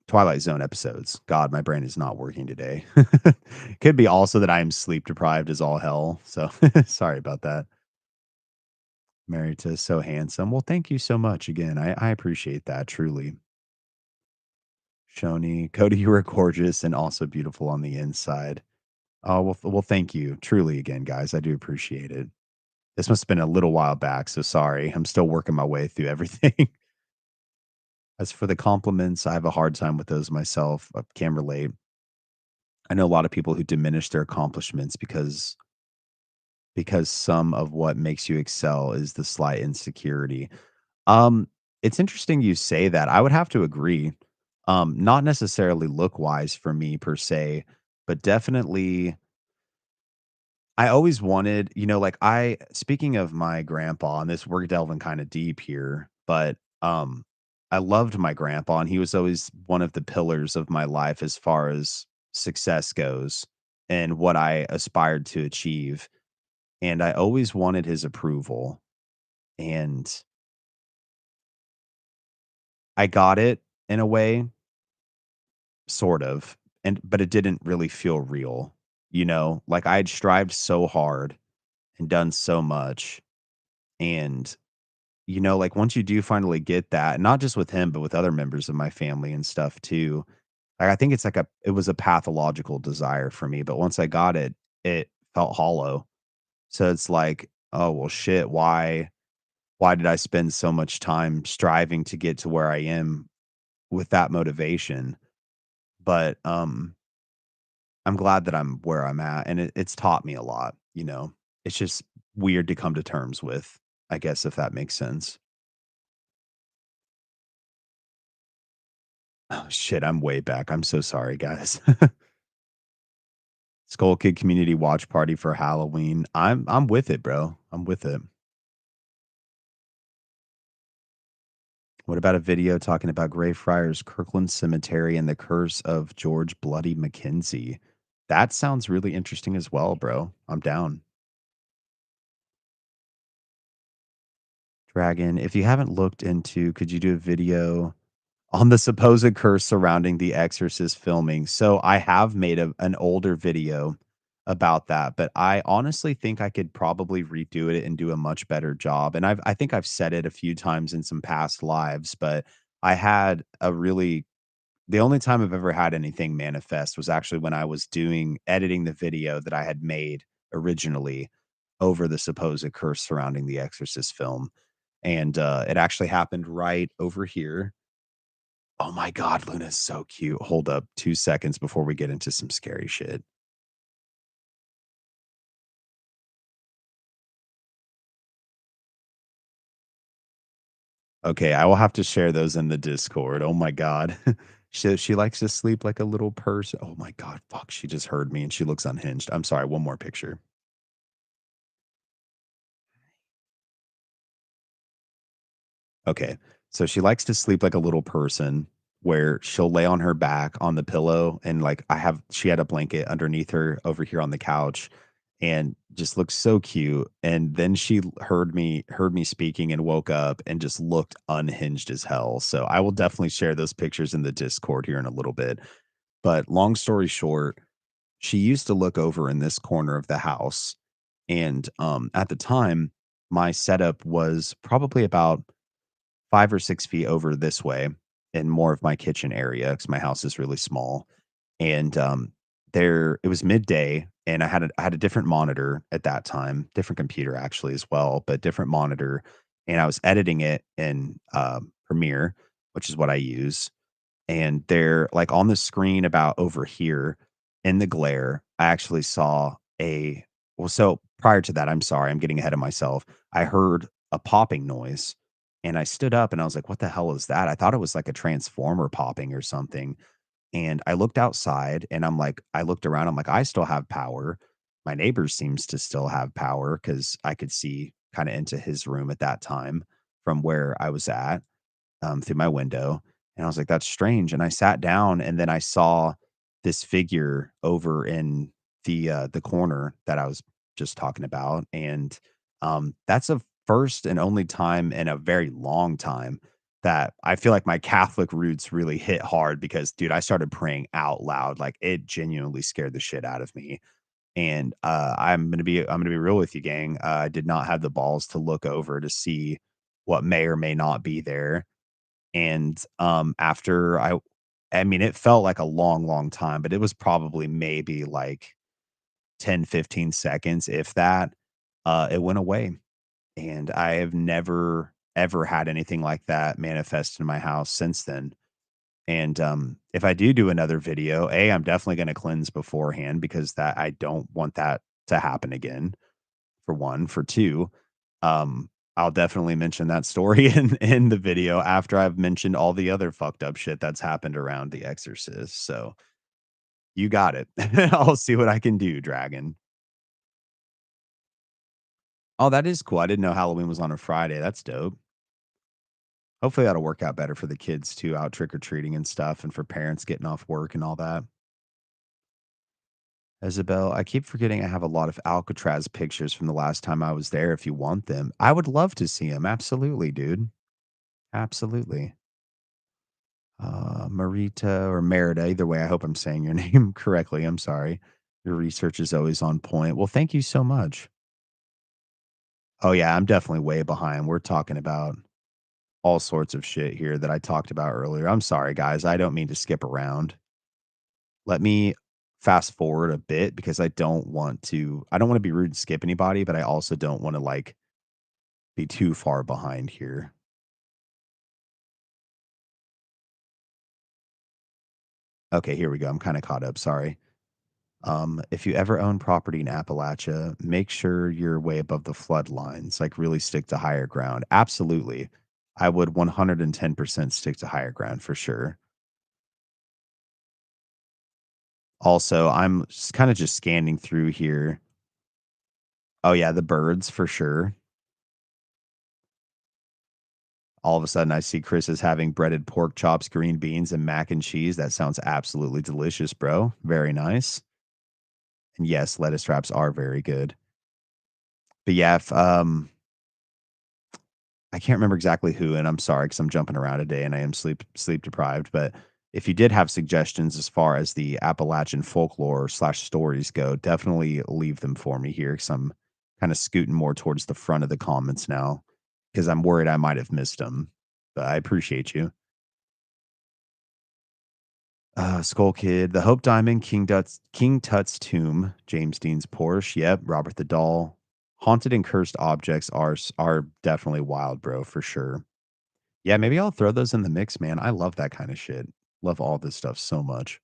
Twilight Zone episodes. God, my brain is not working today. Could be also that I am sleep deprived as all hell. So sorry about that. Married to So Handsome. Well, thank you so much again. I appreciate that truly. Shoni, Cody, you were gorgeous and also beautiful on the inside. Oh, well, thank you truly again, guys. I do appreciate it. This must have been a little while back. So sorry. I'm still working my way through everything. As for the compliments, I have a hard time with those myself. I can relate. I know a lot of people who diminish their accomplishments because some of what makes you excel is the slight insecurity. Um, it's interesting you say that. I would have to agree. Not necessarily look wise for me per se, but definitely I always wanted, like speaking of my grandpa, and this we're delving kind of deep here, but I loved my grandpa, and he was always one of the pillars of my life as far as success goes and what I aspired to achieve, and I always wanted his approval, and I got it in a way, sort of, but it didn't really feel real, you know? Like, I had strived so hard and done so much, and, you know, like, once you do finally get that, not just with him, but with other members of my family and stuff too, like, I think it's like it was a pathological desire for me, but once I got it, it felt hollow. So it's like, "Oh, well, shit, why did I spend so much time striving to get to where I am with that motivation?" But, I'm glad that I'm where I'm at, and it's taught me a lot, you know? It's just weird to come to terms with, I guess, if that makes sense. Oh, shit, I'm way back. I'm so sorry, guys. Skull Kid Community Watch Party for Halloween. I'm with it, bro. I'm with it. What about a video talking about Greyfriars Kirkland Cemetery and the curse of George Bloody Mackenzie? That sounds really interesting as well, bro. I'm down. Dragon, if you haven't looked into, could you do a video on the supposed curse surrounding The Exorcist filming? So I have made an older video about that, but I honestly think I could probably redo it and do a much better job. And I think I've said it a few times in some past lives, but I had a really the only time I've ever had anything manifest was actually when I was doing editing the video that I had made originally over the supposed curse surrounding the Exorcist film. And it actually happened right over here. Oh my God, Luna's so cute. Hold up 2 seconds before we get into some scary shit. Okay, I will have to share those in the Discord. Oh my God. She likes to sleep like a little person. Oh my God, fuck. She just heard me and she looks unhinged. I'm sorry. One more picture. Okay. So she likes to sleep like a little person where she'll lay on her back on the pillow and like she had a blanket underneath her over here on the couch and just looks so cute. And then she heard me speaking and woke up and just looked unhinged as hell. So I will definitely share those pictures in the Discord here in a little bit. But long story short, she used to look over in this corner of the house. And at the time, my setup was probably about 5 or 6 feet over this way in more of my kitchen area because my house is really small, and, there it was midday, and I had a different monitor at that time, different computer actually as well, but different monitor, and I was editing it in, Premiere, which is what I use, and there like, on the screen about over here in the glare, I actually saw a well, so prior to that, I'm sorry, I'm getting ahead of myself. I heard a popping noise, and I stood up, and I was like, "What the hell is that?" I thought it was like a transformer popping or something, and I looked outside, and I looked around, I'm like, "I still have power." My neighbor seems to still have power because I could see kinda into his room at that time from where I was at through my window. And I was like, that's strange. And I sat down and then I saw this figure over in the corner that I was just talking about. And that's a first and only time in a very long time that I feel like my Catholic roots really hit hard because dude, I started praying out loud. Like it genuinely scared the shit out of me. And I'm gonna be real with you, gang. I did not have the balls to look over to see what may or may not be there and, after I mean, it felt like a long, long time, but it was probably maybe like 10, 15 seconds, if that. It went away, and I have never, ever had anything like that manifest in my house since then. And, if I do another video, I'm definitely gonna cleanse beforehand because that I don't want that to happen again for one. For two, I'll definitely mention that story in the video after I've mentioned all the other fucked up shit that's happened around The Exorcist. So you got it. I'll see what I can do, Dragon. Oh, that is cool. I didn't know Halloween was on a Friday. That's dope. Hopefully that'll work out better for the kids too, out trick or treating and stuff, and for parents getting off work and all that. Isabel, I keep forgetting I have a lot of Alcatraz pictures from the last time I was there if you want them. I would love to see them. Absolutely, dude. Absolutely. Marita or Merida, either way, I hope I'm saying your name correctly. I'm sorry. Your research is always on point. Well, thank you so much. Oh, yeah, I'm definitely way behind. We're talking about all sorts of shit here that I talked about earlier. I'm sorry, guys. I don't mean to skip around. Let me fast forward a bit because I don't want to be rude and skip anybody, but I also don't want to like be too far behind here. Okay, here we go. I'm kind of caught up. Sorry. If you ever own property in Appalachia, make sure you're way above the flood lines, like really stick to higher ground. Absolutely. I would 110% stick to higher ground for sure. Also, I'm kind of just scanning through here. Oh, yeah, the birds for sure. All of a sudden, I see Chris is having breaded pork chops, green beans, and mac and cheese. That sounds absolutely delicious, bro. Very nice. And yes, lettuce wraps are very good. But yeah, if I can't remember exactly who, and I'm sorry because I'm jumping around today and I am sleep deprived. But if you did have suggestions as far as the Appalachian folklore slash stories go, definitely leave them for me here because I'm kind of scooting more towards the front of the comments now because I'm worried I might have missed them. But I appreciate you. Skull Kid, The Hope Diamond, King Tut's Tomb, James Dean's Porsche. Yep, Robert the Doll. Haunted and cursed objects are definitely wild, bro, for sure. Yeah, maybe I'll throw those in the mix, man. I love that kind of shit. Love all this stuff so much.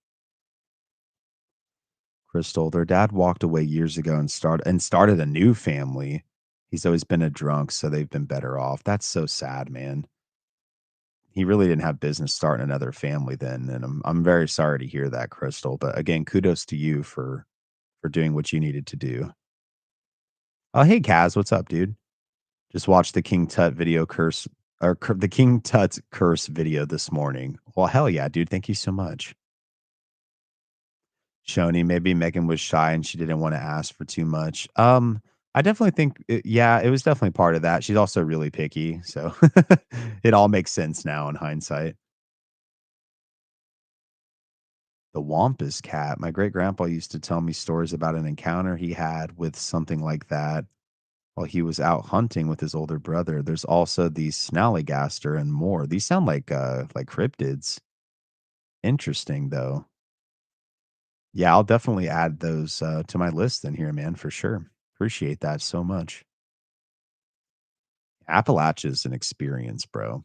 Crystal, their dad walked away years ago and started a new family. He's always been a drunk, so they've been better off. That's so sad, man. He really didn't have business starting another family then, and I'm very sorry to hear that, Crystal. But again, kudos to you for doing what you needed to do. Oh, hey, Kaz, what's up, dude? Just watched the King Tut video curse the King Tut's curse video this morning. Well, hell yeah, dude. Thank you so much. Shoni, maybe Megan was shy and she didn't want to ask for too much. I definitely think, yeah, it was definitely part of that. She's also really picky, so it all makes sense now in hindsight. The Wampus cat. My great grandpa used to tell me stories about an encounter he had with something like that while he was out hunting with his older brother. There's also the Snallygaster and more. These sound like cryptids. Interesting though. Yeah, I'll definitely add those to my list then here, man, for sure. Appreciate that so much. Appalachia's an experience, bro.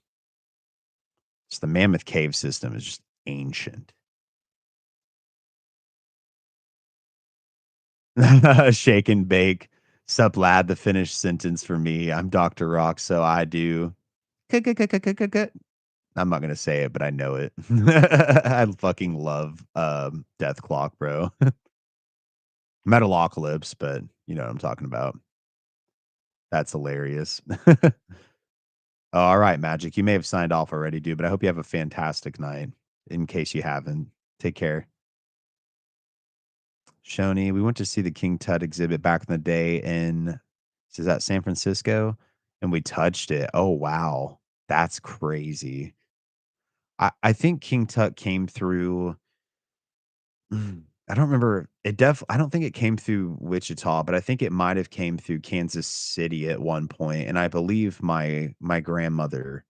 Just the Mammoth Cave system is just ancient. Shake and bake. Sup, lad, the finished sentence for me. I'm Dr. Rock, so I do. I'm not gonna say it, but I know it. I fucking love Death Clock, bro. Metalocalypse, but you know what I'm talking about. That's hilarious. Oh, all right, Magic. You may have signed off already, dude, but I hope you have a fantastic night. In case you haven't, take care. Shoni, we went to see the King Tut exhibit back in the day in is that San Francisco? And we touched it. Oh wow. That's crazy. I think King Tut came through I don't remember I don't think it came through Wichita, but I think it might have came through Kansas City at one point, and I believe my grandmother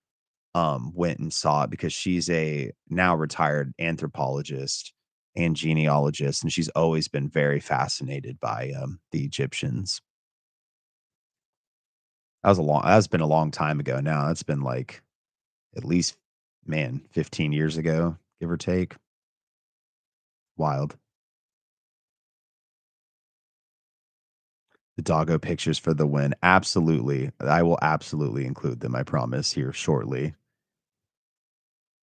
went and saw it because she's a now retired anthropologist and genealogist, and she's always been very fascinated by, the Egyptians. That's been a long time ago now. That's been, like, at least, man, 15 years ago, give or take. Wild. The doggo pictures for the win. Absolutely. I will absolutely include them, I promise, here shortly.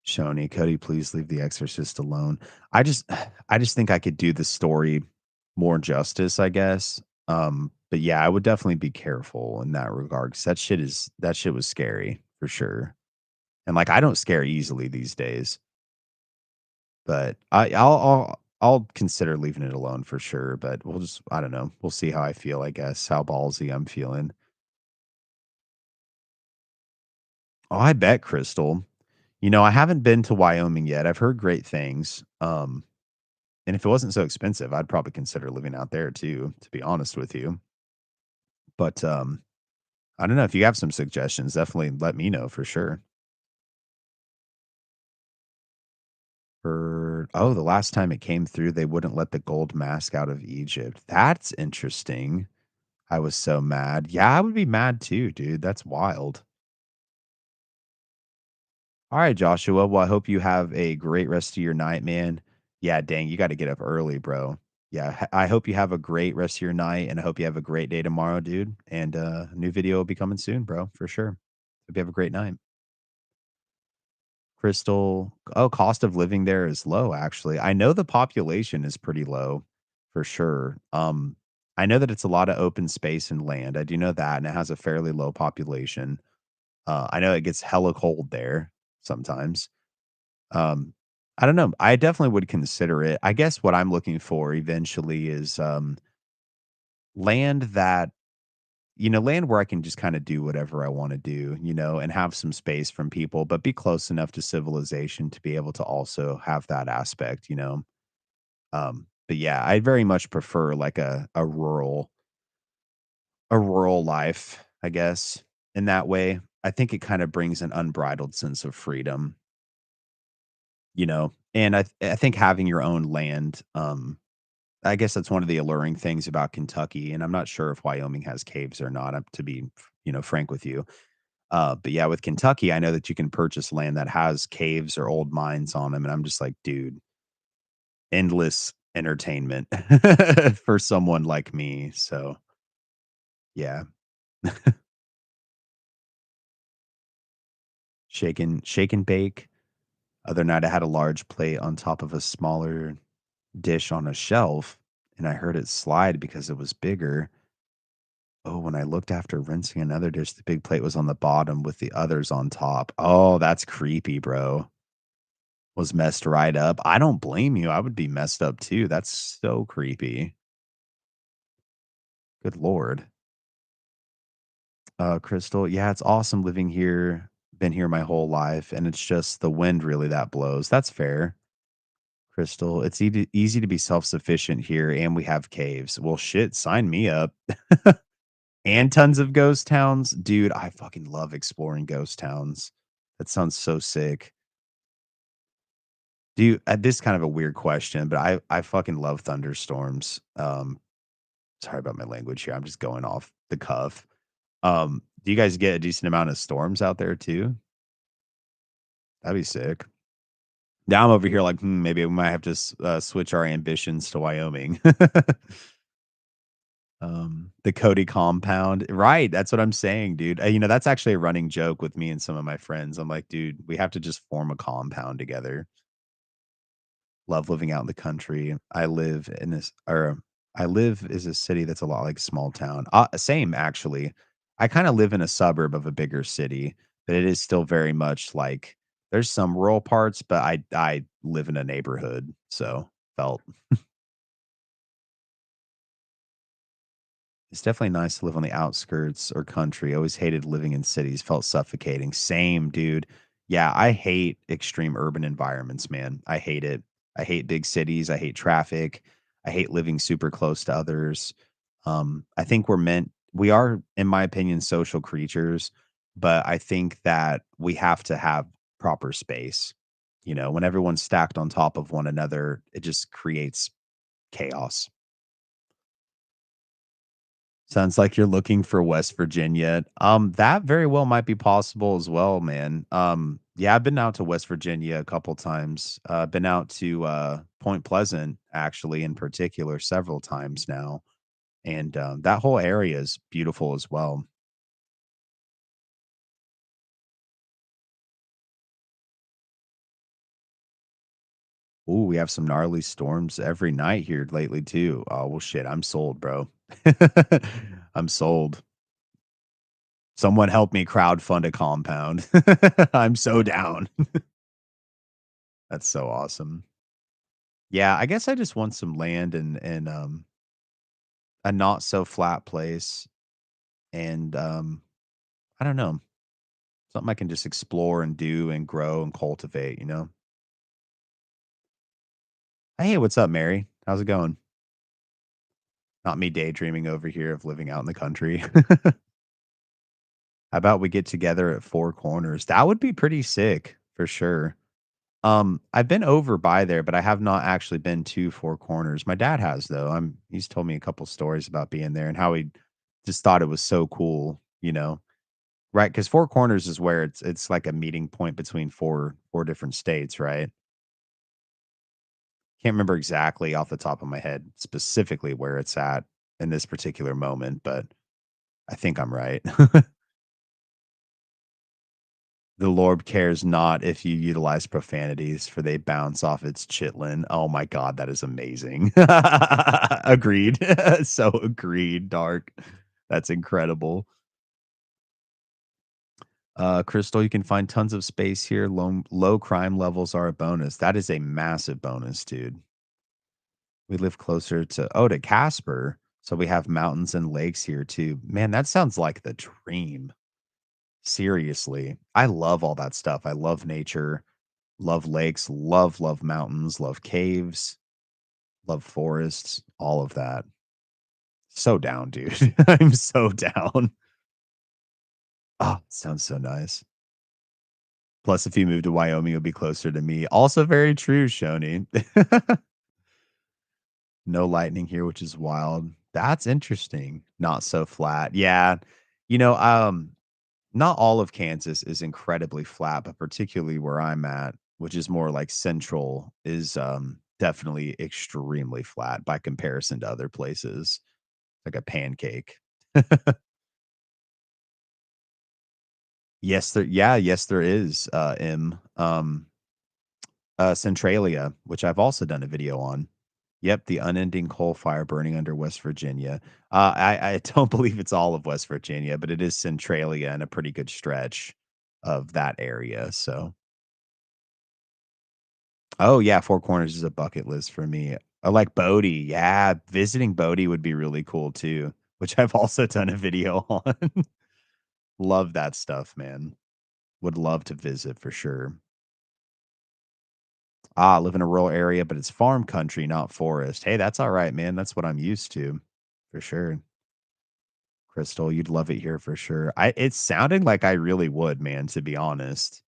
Shoni, Cody, please leave The Exorcist alone. I just I just think I could do the story more justice, I guess. But yeah, I would definitely be careful in that regard because that shit was scary for sure. And, like, I don't scare easily these days, but I'll consider leaving it alone for sure, but we'll just I don't know. We'll see how I feel, I guess, how ballsy I'm feeling. Oh, I bet, Crystal. I haven't been to Wyoming yet. I've heard great things. And if it wasn't so expensive, I'd probably consider living out there too, to be honest with you. But I don't know if you have some suggestions, definitely let me know for sure. The last time it came through, they wouldn't let the gold mask out of Egypt. That's interesting. I was so mad. Yeah, I would be mad too, dude. That's wild. All right, Joshua. Well, I hope you have a great rest of your night, man. Yeah, dang, you got to get up early, bro. Yeah, I hope you have a great rest of your night, and I hope you have a great day tomorrow, dude. And a new video will be coming soon, bro, for sure. Hope you have a great night. Crystal, oh, cost of living there is low, actually. I know the population is pretty low for sure. I know that it's a lot of open space and land. I do know that, and it has a fairly low population. I know it gets hella cold there sometimes. Um, I don't know. I definitely would consider it. I guess what I'm looking for eventually is land that land where I can just kind of do whatever I want to do, and have some space from people, but be close enough to civilization to be able to also have that aspect. But yeah, I very much prefer like a rural life, I guess, in that way. I think it kind of brings an unbridled sense of freedom. And I think having your own land, I guess that's one of the alluring things about Kentucky, and I'm not sure if Wyoming has caves or not, to be, frank with you. But yeah, with Kentucky, I know that you can purchase land that has caves or old mines on them, and I'm just like, dude, endless entertainment for someone like me. So yeah, shake and bake. Other night, I had a large plate on top of a smaller dish on a shelf, and I heard it slide because it was bigger. Oh, when I looked after rinsing another dish, the big plate was on the bottom with the others on top. Oh, that's creepy, bro. Was messed right up. I don't blame you. I would be messed up too. That's so creepy. Good lord. Crystal, yeah, it's awesome living here. Been here my whole life, and it's just the wind really that blows. That's fair. Crystal, it's easy to be self-sufficient here, and we have caves. Well, shit, sign me up. And tons of ghost towns. Dude, I fucking love exploring ghost towns. That sounds so sick. Do you this is kind of a weird question, but I fucking love thunderstorms. Sorry about my language here. I'm just going off the cuff. Do you guys get a decent amount of storms out there too? That'd be sick. Now I'm over here like, maybe we might have to switch our ambitions to Wyoming. The Cody compound. Right. That's what I'm saying, dude. That's actually a running joke with me and some of my friends. I'm like, dude, we have to just form a compound together. Love living out in the country. I live is a city that's a lot like small town. Same actually. I kind of live in a suburb of a bigger city, but it is still very much like there's some rural parts, but I live in a neighborhood, so felt it's definitely nice to live on the outskirts or country. I always hated living in cities, felt suffocating. Same, dude. Yeah, I hate extreme urban environments, man. I hate it. I hate big cities. I hate traffic. I hate living super close to others. I think we are, in my opinion, social creatures, but I think that we have to have proper space. When everyone's stacked on top of one another, it just creates chaos. Sounds like you're looking for West Virginia. That very well might be possible as well, man. Yeah, I've been out to West Virginia a couple times. Been out to Point Pleasant, actually, in particular, several times now, and that whole area is beautiful as well. Ooh, we have some gnarly storms every night here lately too. Oh well, shit, I'm sold, bro. I'm sold. Someone help me crowdfund a compound. I'm so down. That's so awesome. Yeah, I guess I just want some land and a not so flat place and I don't know, something I can just explore and do and grow and cultivate, you know? Hey, what's up, Mary? How's it going? Not me daydreaming over here of living out in the country. How about we get together at Four Corners? That would be pretty sick for sure. I've been over by there, but I have not actually been to Four Corners. My dad has though. He's told me a couple stories about being there and how he just thought it was so cool, you know. Right, because Four Corners is where it's like a meeting point between four different states, right? Can't remember exactly off the top of my head specifically where it's at in this particular moment, but I think I'm right. The Lord cares not if you utilize profanities, for they bounce off its chitlin. Oh my god, that is amazing. Agreed. So agreed, Dark. That's incredible. Crystal, you can find tons of space here. Low crime levels are a bonus. That is a massive bonus, dude. We live closer to Casper. So we have mountains and lakes here too. Man, that sounds like the dream. Seriously. I love all that stuff. I love nature, love lakes, love mountains, love caves, love forests, all of that. So down, dude. I'm so down. Oh, sounds so nice. Plus, if you move to Wyoming, you'll be closer to me. Also very true, Shoni. No lightning here, which is wild. That's interesting. Not so flat. Yeah. You know, not all of Kansas is incredibly flat, but particularly where I'm at, which is more like central, is definitely extremely flat by comparison to other places. Like a pancake. Yes, there is, Centralia, which I've also done a video on. Yep, the unending coal fire burning under West Virginia. I don't believe it's all of West Virginia, but it is Centralia and a pretty good stretch of that area, so oh, yeah, Four Corners is a bucket list for me. I like Bodie, yeah, visiting Bodie would be really cool too, which I've also done a video on. Love that stuff, man. Would love to visit for sure. Ah, live in a rural area, but it's farm country, not forest. Hey, that's all right, man. That's what I'm used to, for sure. Crystal, you'd love it here for sure. It sounded like I really would, man, to be honest.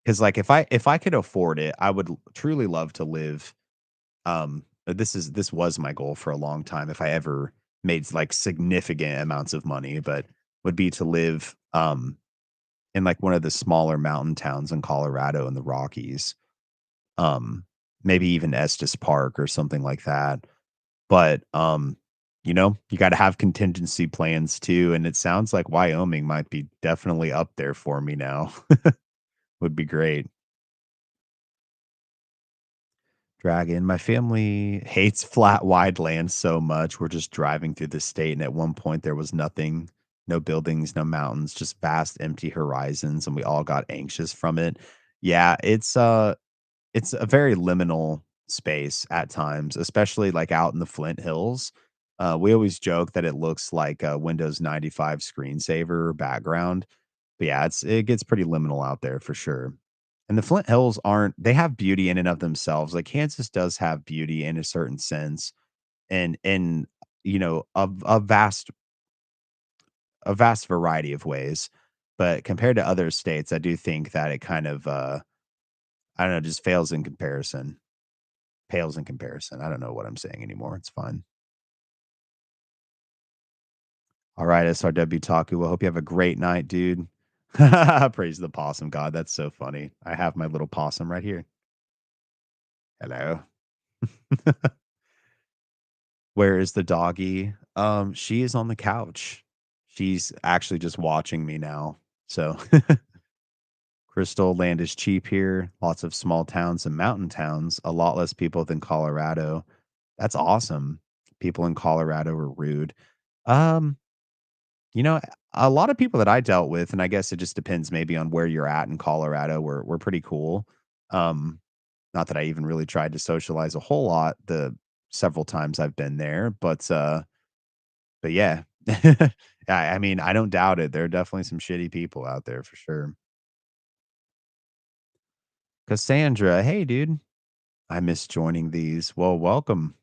Because like if I could afford it, I would truly love to live. This was my goal for a long time. If I ever made like significant amounts of money, but would be to live in like one of the smaller mountain towns in Colorado in the Rockies. Um, Maybe even Estes Park or something like that. But, you know, you gotta have contingency plans too, and it sounds like Wyoming might be definitely up there for me now. Would be great. Dragon, my family hates flat, wide land so much. We're just driving through the state, and at one point there was nothing, no buildings, no mountains, just vast empty horizons, and we all got anxious from it. Yeah, it's a very liminal space at times, especially, like, out in the Flint Hills. We always joke that it looks like a Windows 95 screensaver background, but, yeah, it gets pretty liminal out there for sure. And the Flint Hills aren't they have beauty in and of themselves, like, Kansas does have beauty in a certain sense, and you know, a vast variety of ways, but compared to other states, I do think that it kind of, I don't know, just fails in comparison. Pales in comparison. I don't know what I'm saying anymore. It's fine. All right, SRW Taku. I hope you have a great night, dude. Praise the possum god. That's so funny. I have my little possum right here. Hello. Where is the doggy? She is on the couch. She's actually just watching me now. So Crystal land is cheap here. Lots of small towns and mountain towns. A lot less people than Colorado. That's awesome. People in Colorado are rude. Um, You know, a lot of people that I dealt with, and I guess it just depends maybe on where you're at in Colorado, were pretty cool. Um, Not that I even really tried to socialize a whole lot the several times I've been there, but yeah. I mean, I don't doubt it. There are definitely some shitty people out there for sure. Cassandra, hey dude. I miss joining these. Well, welcome.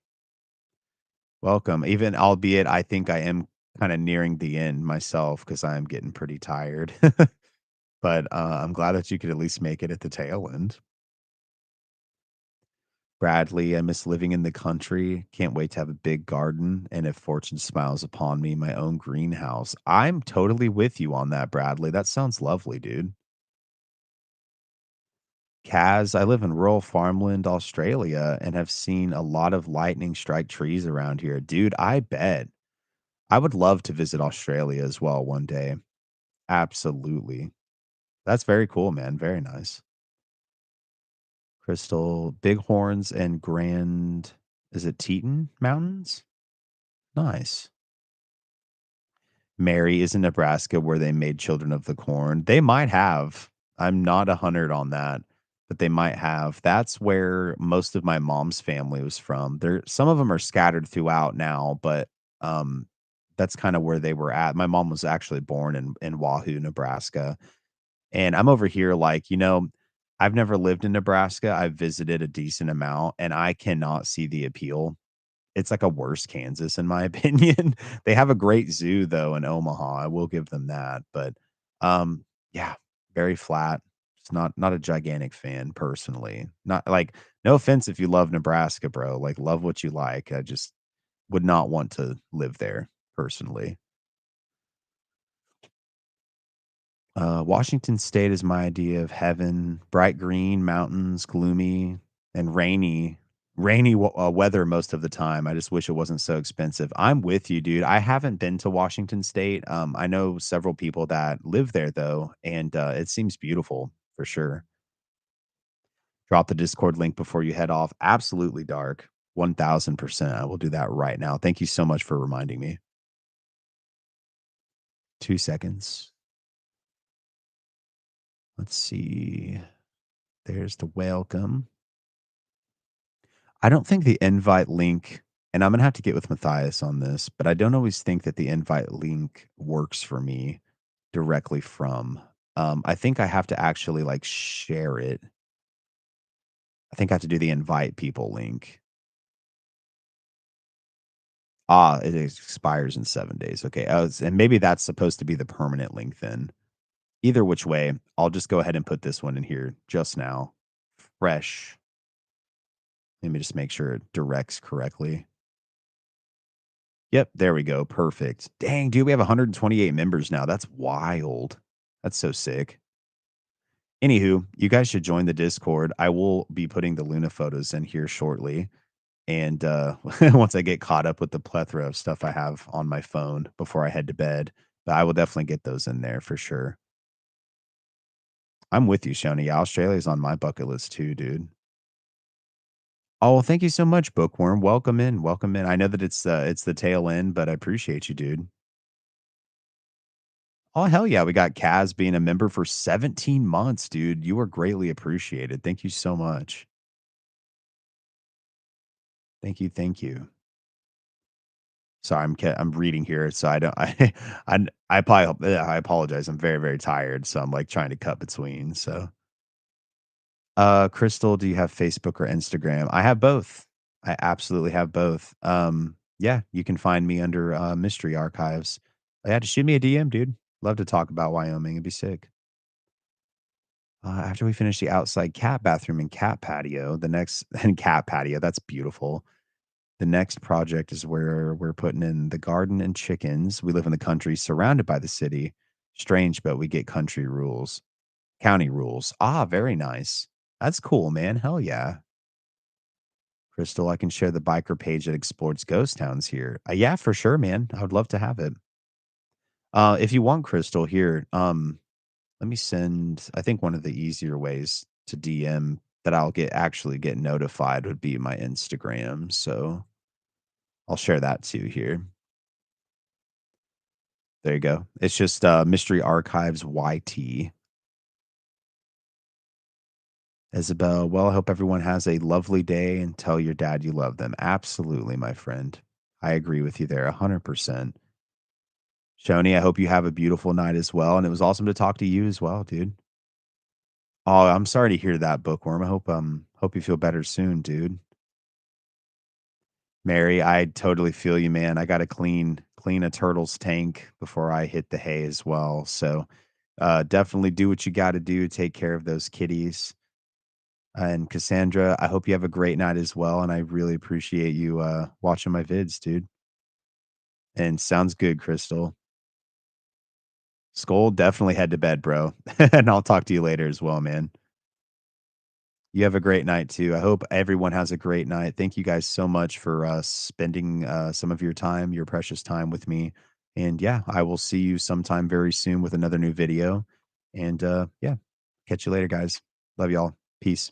Welcome. Even albeit I think I am kind of nearing the end myself because I am getting pretty tired. But I'm glad that you could at least make it at the tail end. Bradley, I miss living in the country. Can't wait to have a big garden. And if fortune smiles upon me, my own greenhouse. I'm totally with you on that, Bradley. That sounds lovely, dude. Kaz, I live in rural farmland, Australia, and have seen a lot of lightning strike trees around here. Dude, I bet. I would love to visit Australia as well one day. Absolutely. That's very cool, man. Very nice. Crystal, Bighorns and Grand, is it Teton Mountains? Nice. Mary is in Nebraska where they made Children of the Corn. They might have. I'm not 100 on that, but they might have. That's where most of my mom's family was from. There some of them are scattered throughout now, but um that's kind of where they were at. My mom was actually born in Wahoo, Nebraska. And I'm over here like, I've never lived in Nebraska. I've visited a decent amount and I cannot see the appeal. It's like a worse Kansas in my opinion. They have a great zoo though in Omaha. I will give them that, but yeah, very flat. Just not a gigantic fan personally. Not like no offense if you love Nebraska, bro. Like love what you like. I just would not want to live there personally. Washington State is my idea of heaven. Bright green, mountains, gloomy, and rainy weather most of the time. I just wish it wasn't so expensive. I'm with you, dude. I haven't been to Washington State. I know several people that live there though, and it seems beautiful for sure. Drop the Discord link before you head off. Absolutely dark. 1000%. I will do that right now. Thank you so much for reminding me. 2 seconds. Let's see. There's the welcome. I don't think the invite link, and I'm gonna have to get with Matthias on this, but I don't always think that the invite link works for me directly from. I think I have to actually like share it. I think I have to do the invite people link. Ah, it expires in 7 days. Okay. And maybe that's supposed to be the permanent link then. Either which way, I'll just go ahead and put this one in here just now. Fresh. Let me just make sure it directs correctly. Yep, there we go, perfect. Dang, dude, we have 128 members now, that's wild. That's so sick. Anywho, you guys should join the Discord. I will be putting the Luna photos in here shortly, and, once I get caught up with the plethora of stuff I have on my phone before I head to bed, but I will definitely get those in there for sure. I'm with you, Shoni. Yeah, Australia's on my bucket list too, dude. Oh, well, thank you so much, Bookworm. Welcome in, welcome in. I know that it's the tail end, but I appreciate you, dude. Oh, hell yeah. We got Kaz being a member for 17 months, dude. You are greatly appreciated. Thank you so much. Thank you. Thank you. Sorry, I'm reading here, so I don't I apologize. I'm very, very tired, so I'm like trying to cut between. So Crystal, do you have Facebook or Instagram? I have both. I absolutely have both. Yeah, you can find me under Mystery Archives. Yeah, just shoot me a DM, dude. Love to talk about Wyoming. It'd be sick. After we finish the outside cat bathroom and cat patio, the next and cat patio, that's beautiful. The next project is where we're putting in the garden and chickens. We live in the country surrounded by the city. Strange, but we get country rules, county rules. Ah, very nice. That's cool, man. Hell yeah. Crystal, I can share the biker page that explores ghost towns here. Yeah, for sure, man. I would love to have it. If you want Crystal here, let me send I think one of the easier ways to DM that I'll get notified would be my Instagram, so I'll share that too here. There you go. It's just, Mystery Archives YT. Isabel, well, I hope everyone has a lovely day and tell your dad you love them. Absolutely, my friend. I agree with you there 100%. Shoni, I hope you have a beautiful night as well. And it was awesome to talk to you as well, dude. Oh, I'm sorry to hear that, Bookworm. I hope you feel better soon, dude. Mary, I totally feel you, man. I gotta clean a turtle's tank before I hit the hay as well. So definitely do what you gotta do. Take care of those kitties. And Cassandra, I hope you have a great night as well. And I really appreciate you watching my vids, dude. And sounds good, Crystal. Skull, definitely head to bed, bro. And I'll talk to you later as well, man. You have a great night too. I hope everyone has a great night. Thank you guys so much for spending some of your time, your precious time with me. And yeah, I will see you sometime very soon with another new video. And yeah, catch you later, guys. Love y'all. Peace.